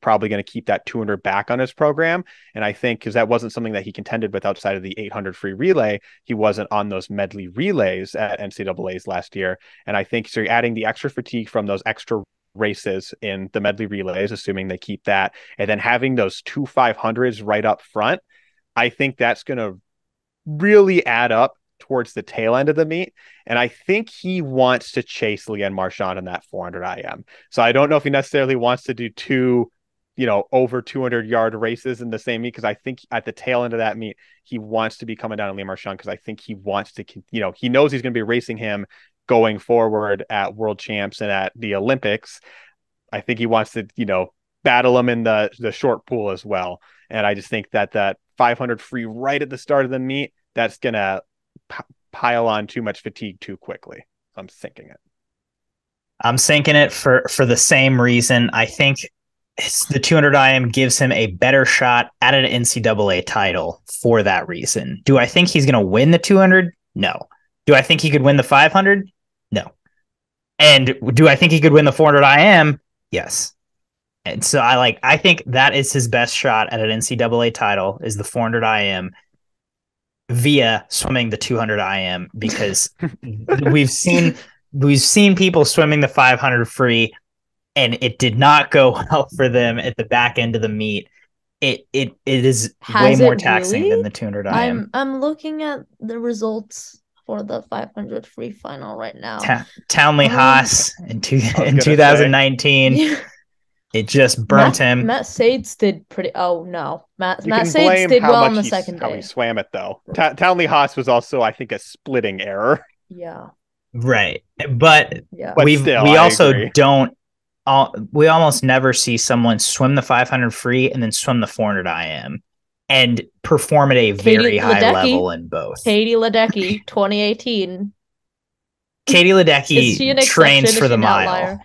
Speaker 3: probably going to keep that 200 back on his program. And I think because that wasn't something that he contended with outside of the 800 free relay, he wasn't on those medley relays at NCAAs last year. And I think so you're adding the extra fatigue from those extra races in the medley relays, assuming they keep that, and then having those 2 500s right up front, I think that's going to really add up towards the tail end of the meet. And I think he wants to chase Leon Marchand in that 400 IM. So I don't know if he necessarily wants to do two, over 200-yard races in the same meet, because I think at the tail end of that meet, he wants to be coming down on Leon Marchand, because I think he wants to, he knows he's going to be racing him going forward at World Champs and at the Olympics. I think he wants to, battle him in the short pool as well. And I just think that 500 free right at the start of the meet, that's going to pile on too much fatigue too quickly. So I'm sinking it.
Speaker 1: I'm sinking it for the same reason. I think the 200 IM gives him a better shot at an NCAA title for that reason. Do I think he's going to win the 200? No. Do I think he could win the 500? No. And do I think he could win the 400 IM? Yes. And so I think that is his best shot at an NCAA title, is the 400 IM via swimming the 200 IM, because we've seen people swimming the 500 free, and it did not go well for them at the back end of the meet. It is way more taxing than the 200 IM.
Speaker 2: I'm looking at the results for the 500 free final right now.
Speaker 1: Townley Haas in 2019. It just burnt him.
Speaker 2: Matt Sates did pretty. Oh no, Matt Sates did well on the second day.
Speaker 3: How he swam it though. Townley Haas was also, I think, a splitting error.
Speaker 2: Yeah.
Speaker 1: Right, but
Speaker 3: yeah.
Speaker 1: We almost never see someone swim the 500 free and then swim the 400 IM. and perform at a very
Speaker 2: Katie
Speaker 1: high
Speaker 2: Ledecky.
Speaker 1: level in both.
Speaker 2: Katie Ledecky, 2018.
Speaker 1: Katie Ledecky trains for the mile.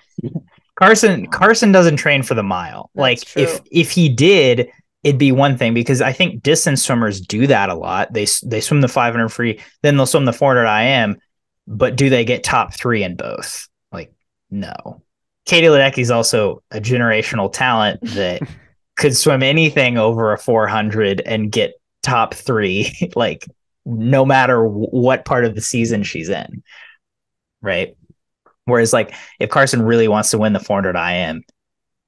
Speaker 1: Carson doesn't train for the mile.
Speaker 2: That's
Speaker 1: like
Speaker 2: true.
Speaker 1: if he did, it'd be one thing, because I think distance swimmers do that a lot. They swim the 500 free, then they'll swim the 400 IM, but do they get top 3 in both? Like, no. Katie Ledecky is also a generational talent that could swim anything over a 400 and get top 3, like no matter what part of the season she's in, right? Whereas, like, if Carson really wants to win the 400 IM,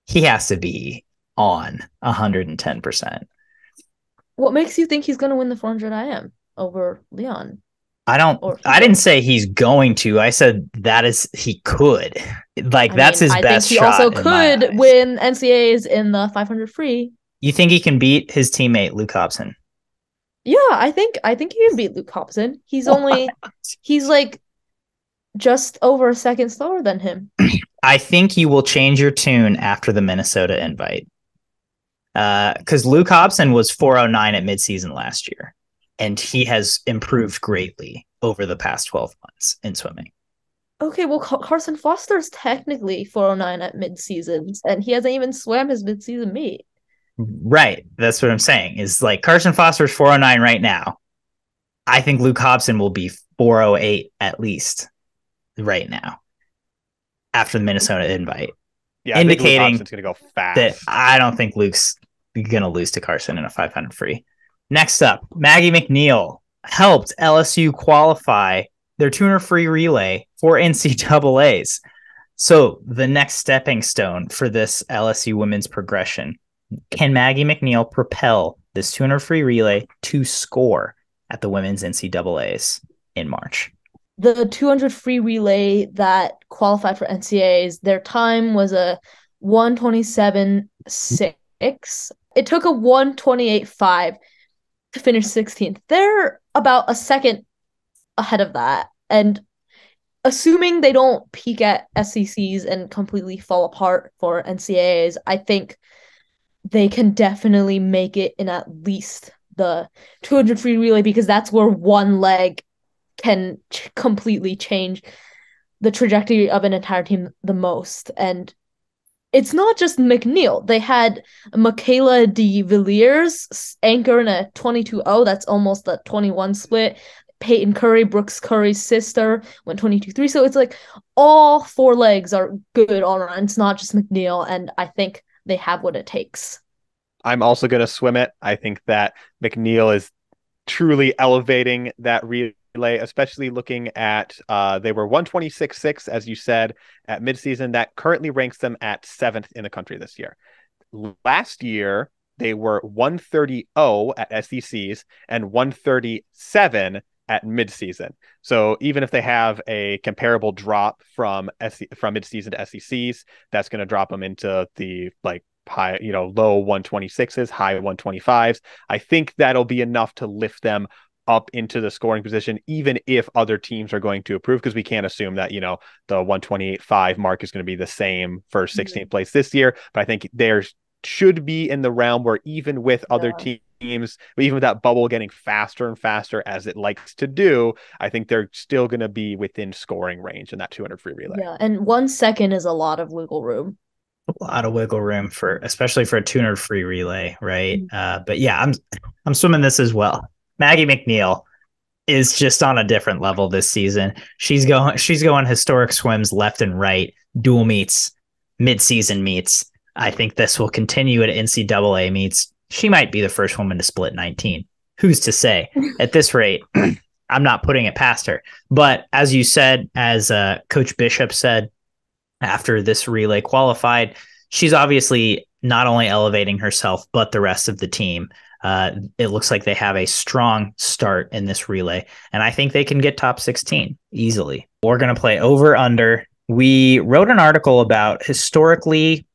Speaker 1: he has to be on 110%.
Speaker 2: What makes you think he's going to win the 400 IM over Leon?
Speaker 1: I didn't say he's going to. I said he could. Like, that's his best shot.
Speaker 2: I think he also could win NCAAs in the 500 free.
Speaker 1: You think he can beat his teammate Luke Hobson?
Speaker 2: Yeah, I think he can beat Luke Hobson. He's like just over a second slower than him.
Speaker 1: I think you will change your tune after the Minnesota invite. Because Luke Hobson was 409 at midseason last year, and he has improved greatly over the past 12 months in swimming.
Speaker 2: Okay, well, Carson Foster's technically 409 at midseasons, and he hasn't even swam his midseason meet.
Speaker 1: Right. That's what I'm saying. Is like Carson Foster's 409 right now. I think Luke Hobson will be 408 at least right now after the Minnesota invite.
Speaker 3: Yeah,
Speaker 1: indicating
Speaker 3: I think Luke Hobson's going to go fast.
Speaker 1: That I don't think Luke's going to lose to Carson in a 500 free. Next up, Maggie McNeil helped LSU qualify their 200 free relay for NCAAs. So the next stepping stone for this LSU women's progression, can Maggie McNeil propel this 200 free relay to score at the women's NCAAs in March?
Speaker 2: The 200 free relay that qualified for NCAAs, their time was a 1:27.6. It took a 1:28.5 to finish 16th. They're about a second ahead of that. And assuming they don't peak at SECs and completely fall apart for NCAAs, I think they can definitely make it in at least the 200 free relay, because that's where one leg can completely change the trajectory of an entire team the most. And it's not just McNeil. They had Michaela de Villiers anchor in a 22.0. That's almost a 21 split. Peyton Curry, Brooks Curry's sister, went 22.3. So it's like all 4 legs are good all around. It's not just McNeil, and I think they have what it takes.
Speaker 3: I'm also going to swim it. I think that McNeil is truly elevating that relay, especially looking at they were 126.6, as you said, at midseason. That currently ranks them at 7th in the country this year. Last year, they were 130.0 at SECs and 137 at midseason. So even if they have a comparable drop from midseason to SECs, that's going to drop them into the high, low 126s, high 125s. I think that'll be enough to lift them up into the scoring position, even if other teams are going to improve, because we can't assume that, the 128.5 mark is going to be the same for 16th place this year. But I think there should be in the realm where even with other teams, even with that bubble getting faster and faster as it likes to do, I think they're still going to be within scoring range in that 200 free relay.
Speaker 2: Yeah, and 1 second is a lot of wiggle room.
Speaker 1: A lot of wiggle room especially for a 200 free relay, right? But yeah, I'm swimming this as well. Maggie McNeil is just on a different level this season. She's going historic swims left and right, dual meets, mid-season meets. I think this will continue at NCAA meets. She might be the first woman to split 19. Who's to say? At this rate, I'm not putting it past her. But as you said, as Coach Bishop said, after this relay qualified, she's obviously not only elevating herself, but the rest of the team. It looks like they have a strong start in this relay, and I think they can get top 16 easily. We're going to play over under. We wrote an article about historically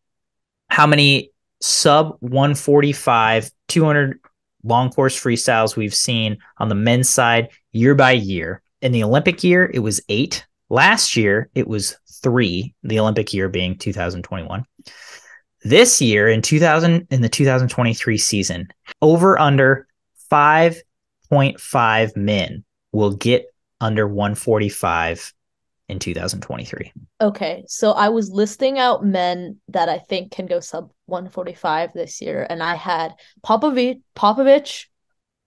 Speaker 1: how many sub 145 200 long course freestyles we've seen on the men's side year by year. In the Olympic year, it was 8. Last year, it was 3, the Olympic year being 2021. This year in the 2023 season, over under 5.5 men will get under 145 in 2023.
Speaker 2: Okay, so I was listing out men that I think can go sub 145 this year, and I had Popovich,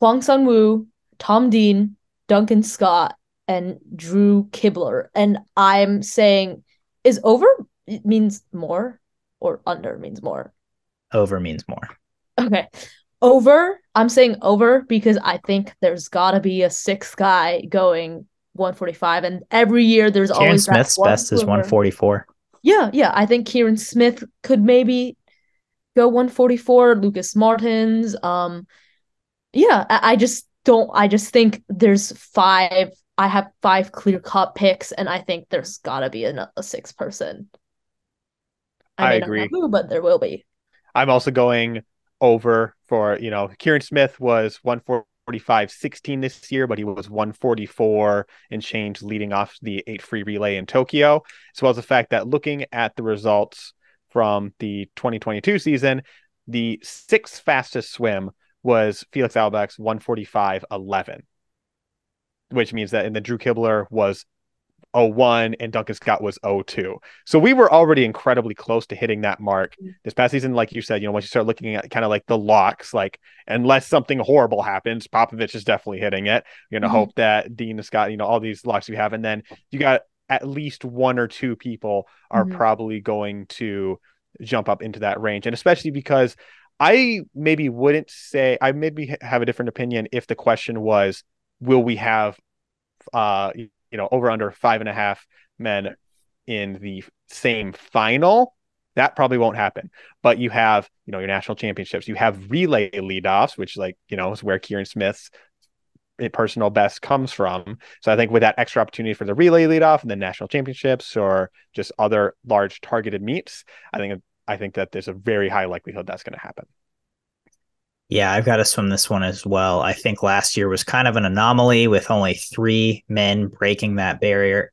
Speaker 2: Hwang Sun-woo, Tom Dean, Duncan Scott, and Drew Kibler. And I'm saying, is over means more or under means more?
Speaker 1: Over means more.
Speaker 2: Okay. Over, I'm saying over because I think there's got to be a sixth guy going 145, and every year there's
Speaker 1: Kieran
Speaker 2: always
Speaker 1: Smith's
Speaker 2: that one
Speaker 1: best is
Speaker 2: swimmer.
Speaker 1: 144.
Speaker 2: Yeah. I think Kieran Smith could maybe go 144. Lucas Martins. Yeah, I just don't. I just think there's five. I have five clear-cut picks, and I think there's got to be a sixth person. I
Speaker 3: I
Speaker 2: may not know
Speaker 3: agree.
Speaker 2: who, but there will be.
Speaker 3: I'm also going over for, Kieran Smith was 145.16 this year, but he was 144 and change leading off the 8 free relay in Tokyo, as well as the fact that looking at the results from the 2022 season, the sixth fastest swim was Felix Albeck's 145.11, which means that in the Drew Kibler was 01 and Duncan Scott was 02. So we were already incredibly close to hitting that mark this past season. Like you said, once you start looking at kind of like the locks, like unless something horrible happens, Popovich is definitely hitting it. You're going to hope that Dean and Scott, all these locks you have. And then you got at least one or two people are probably going to jump up into that range. And especially because I maybe have a different opinion if the question was, will we have, over under 5.5 men in the same final? That probably won't happen. But you have, your national championships, you have relay leadoffs, which is where Kieran Smith's personal best comes from. So I think with that extra opportunity for the relay leadoff and the national championships or just other large targeted meets, I think that there's a very high likelihood that's going to happen.
Speaker 1: Yeah, I've got to swim this one as well. I think last year was kind of an anomaly with only 3 men breaking that barrier,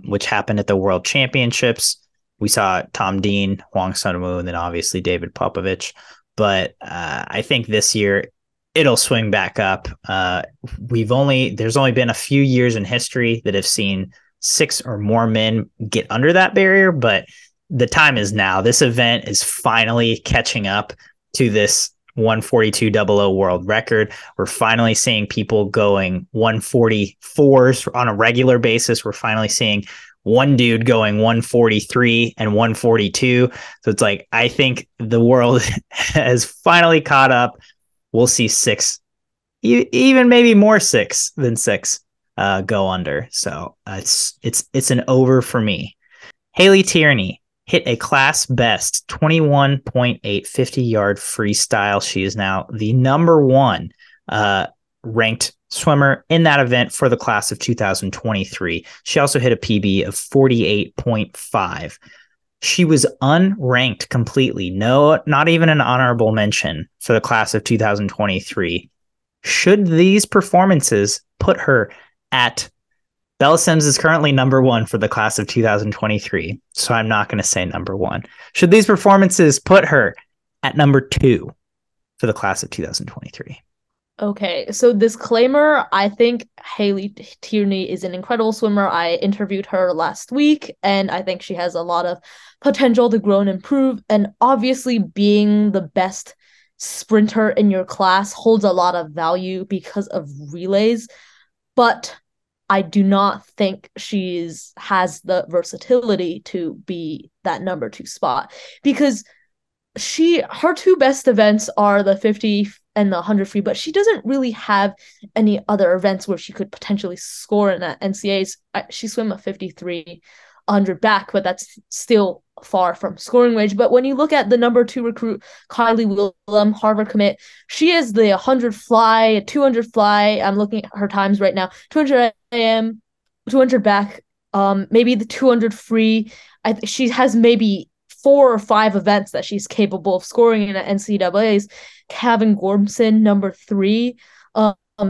Speaker 1: which happened at the World Championships. We saw Tom Dean, Hwang Sun-woo, and then obviously David Popovich. But I think this year it'll swing back up. There's only been a few years in history that have seen 6 or more men get under that barrier, but the time is now. This event is finally catching up to this 142.00 world record. We're finally seeing people going 144s on a regular basis. We're finally seeing one dude going 143 and 142. So it's like, I think the world has finally caught up. We'll see 6, even maybe more 6 than 6 go under. So it's an over for me. Hailey Tierney hit a class best 21.8 50-yard freestyle. She is now the number 1 ranked swimmer in that event for the class of 2023. She also hit a PB of 48.5. She was unranked completely. No, not even an honorable mention for the class of 2023. Should these performances put her at Bella Sims is currently number 1 for the class of 2023, so I'm not going to say number 1. Should these performances put her at number 2 for the class of 2023?
Speaker 2: Okay, so disclaimer, I think Hailey Tierney is an incredible swimmer. I interviewed her last week, and I think she has a lot of potential to grow and improve. And obviously, being the best sprinter in your class holds a lot of value because of relays, but I do not think has the versatility to be that number 2 spot, because her 2 best events are the 50 and the 100 free, but she doesn't really have any other events where she could potentially score in that NCAAs. She swam a 53 100 back, but that's still far from scoring range. But when you look at the number 2 recruit, Kylie Willem, Harvard commit, she is the 100 fly, 200 fly. I'm looking at her times right now. 200 AM, 200 back, maybe the 200 free. She has maybe 4 or 5 events that she's capable of scoring in at NCAAs. Kevin Gormson, number 3.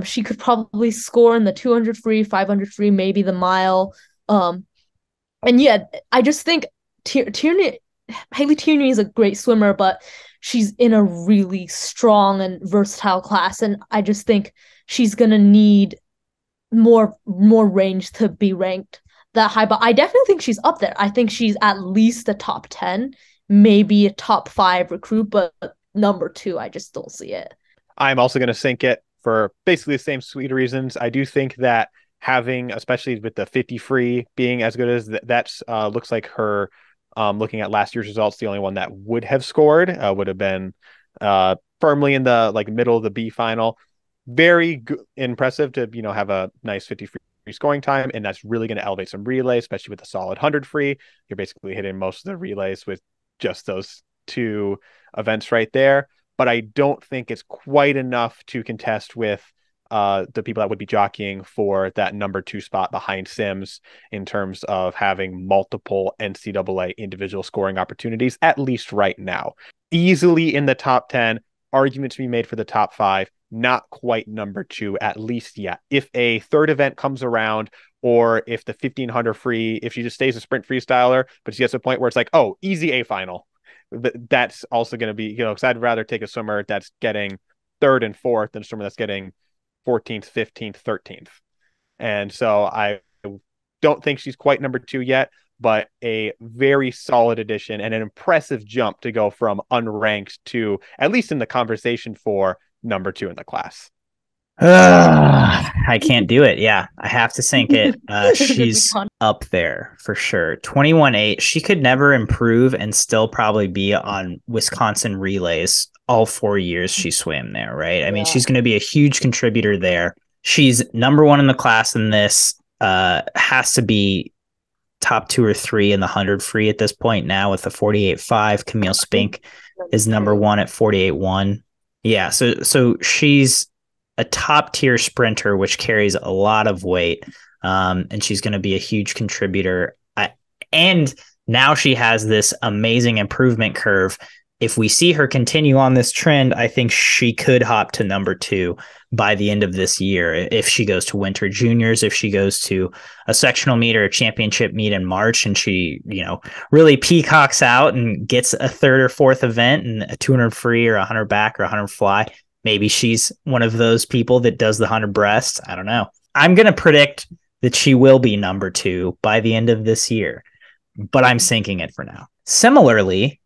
Speaker 2: She could probably score in the 200 free, 500 free, maybe the mile. And yeah, I just think Tierney Hailey Tierney is a great swimmer, but she's in a really strong and versatile class, and I just think she's gonna need more range to be ranked that high. But I definitely think she's up there. I think she's at least a top 10, maybe a top 5 recruit, but number 2, I just don't see it.
Speaker 3: I'm also going to sink it for basically the same sweet reasons. I do think that having, especially with the 50 free being as good as that's looks like her, looking at last year's results, the only one that would have scored would have been firmly in the like middle of the B final. Very impressive to, have a nice 50 free scoring time. And that's really going to elevate some relays, especially with a solid 100 free. You're basically hitting most of the relays with just those 2 events right there. But I don't think it's quite enough to contest with the people that would be jockeying for that number 2 spot behind Sims in terms of having multiple NCAA individual scoring opportunities, at least right now. Easily in the top 10, argument to be made for the top 5, not quite number 2, at least yet. If a third event comes around, or if the 1500 free, if she just stays a sprint freestyler, but she gets to a point where it's like, oh, easy A final. That's also going to be, because I'd rather take a swimmer that's getting 3rd and 4th than a swimmer that's getting 14th, 15th, 13th. And so I don't think she's quite number 2 yet, but a very solid addition and an impressive jump to go from unranked to at least in the conversation for number 2 in the class.
Speaker 1: I can't do it. Yeah, I have to sink it. She's up there for sure. 21.8. She could never improve and still probably be on Wisconsin relays all 4 years she swam there, right? I mean, she's going to be a huge contributor there. She's number 1 in the class in this. Has to be top 2 or 3 in the 100 free at this point now with the 48.5. Camille Spink is number 1 at 48.1. Yeah, so she's a top tier sprinter, which carries a lot of weight. And she's going to be a huge contributor. And now she has this amazing improvement curve. If we see her continue on this trend, I think she could hop to number 2 by the end of this year. If she goes to Winter Juniors, if she goes to a sectional meet or a championship meet in March, and she, really peacocks out and gets a 3rd or 4th event and a 200 free or 100 back or 100 fly, maybe she's one of those people that does the 100 breast. I don't know. I'm going to predict that she will be number 2 by the end of this year, but I'm sinking it for now. Similarly,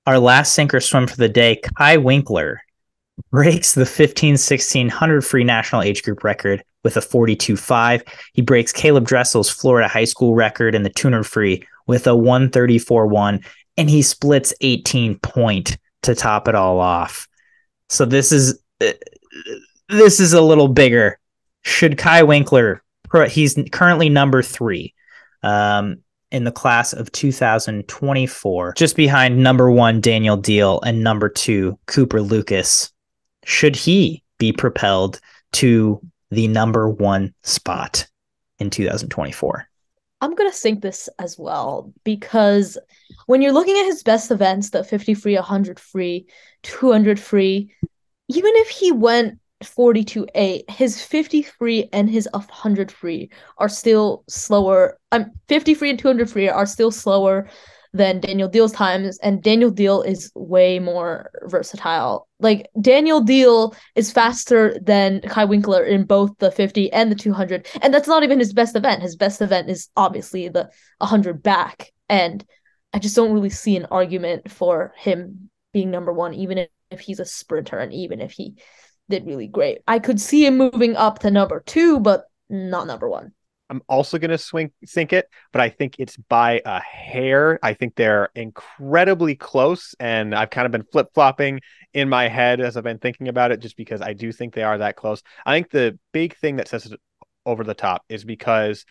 Speaker 1: our last sink or swim for the day, Kaii Winkler breaks the 15-16 free national age group record with a 42.5. He breaks Caleb Dressel's Florida high school record in the 200 free with a 134.1, and he splits 18 point to top it all off. So this is a little bigger. Should Kaii Winkler, he's currently number 3 in the class of 2024, just behind number 1 Daniel Deal and number 2 Cooper Lucas. Should he be propelled to the number 1 spot in 2024?
Speaker 2: I'm going to sink this as well, because when you're looking at his best events, the 50 free, 100 free, 200 free, even if he went 42.8, his 50 free and his 100 free are still slower. 50 free and 200 free are still slower than Daniel Deal's times, and Daniel Deal is way more versatile. Like, Daniel Deal is faster than Kaii Winkler in both the 50 and the 200, and that's not even his best event. His best event is obviously the 100 back, and I just don't really see an argument for him being number 1, even if he's a sprinter and even if he did really great. I could see him moving up to number 2, but not number 1.
Speaker 3: I'm also going to sink it, but I think it's by a hair. I think they're incredibly close, and I've kind of been flip-flopping in my head as I've been thinking about it, just because I do think they are that close. I think the big thing that sets it over the top is because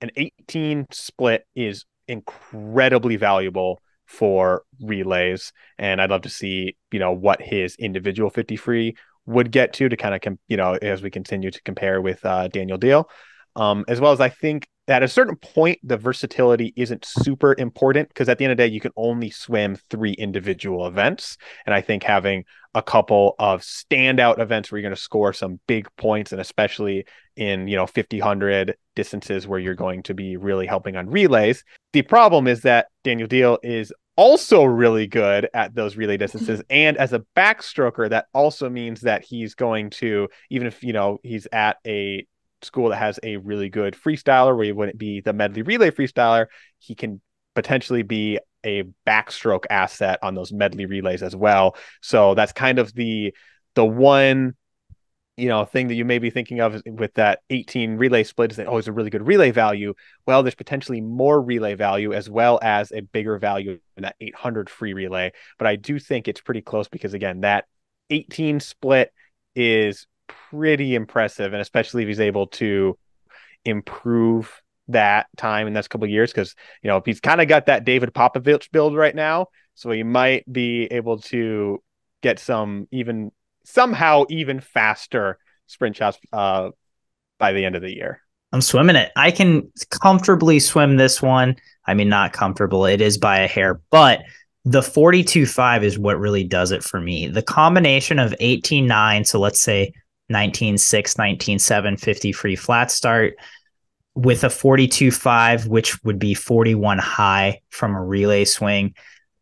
Speaker 3: an 18 split is incredibly valuable for relays, and I'd love to see, what his individual 50 free would get to kind of, as we continue to compare with Daniel Deal. As well as I think at a certain point, the versatility isn't super important, because at the end of the day, you can only swim 3 individual events. And I think having a couple of standout events where you're going to score some big points, and especially in, 50-100 distances where you're going to be really helping on relays. The problem is that Daniel Deal is also really good at those relay distances. And as a backstroker, that also means that he's going to, even if, he's at a school that has a really good freestyler where he wouldn't be the medley relay freestyler, he can potentially be a backstroke asset on those medley relays as well. So that's kind of the one thing that you may be thinking of with that 18 relay split is that, it's a really good relay value. Well, there's potentially more relay value as well as a bigger value in that 800 free relay. But I do think it's pretty close because, again, that 18 split is pretty impressive. And especially if he's able to improve that time in the next couple of years, because, he's kind of got that David Popovich build right now. So he might be able to get some somehow even faster sprint shots by the end of the year.
Speaker 1: I'm swimming it. I can comfortably swim this one. I mean, not comfortable. It is by a hair, but the 42.5 is what really does it for me. The combination of 18.9, so let's say 19.6, 19.7, 50 free flat start, with a 42.5, which would be 41 high from a relay swing.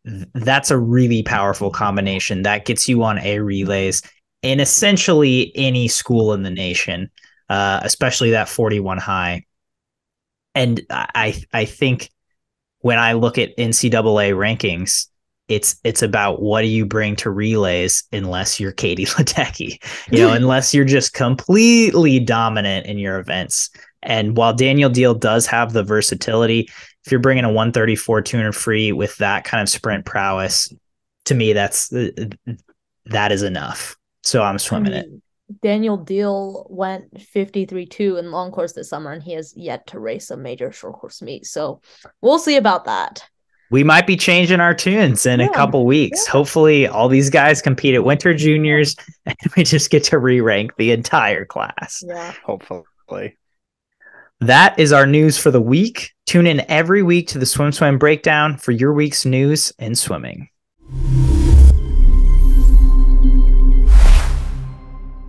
Speaker 1: That's a really powerful combination that gets you on A relays in essentially any school in the nation, especially that 41 high. And I think when I look at NCAA rankings, it's about what do you bring to relays unless you're Katie Ledecky, unless you're just completely dominant in your events. And while Daniel Deal does have the versatility, if you're bringing a 134 200 free with that kind of sprint prowess, to me, that is enough. So I'm swimming it.
Speaker 2: Daniel Deal went 53.2 in long course this summer, and he has yet to race a major short course meet. So we'll see about that.
Speaker 1: We might be changing our tunes in a couple weeks. Yeah. Hopefully all these guys compete at Winter Juniors and we just get to re-rank the entire class.
Speaker 2: Yeah.
Speaker 3: Hopefully.
Speaker 1: That is our news for the week. Tune in every week to the SwimSwam Breakdown for your week's news in swimming.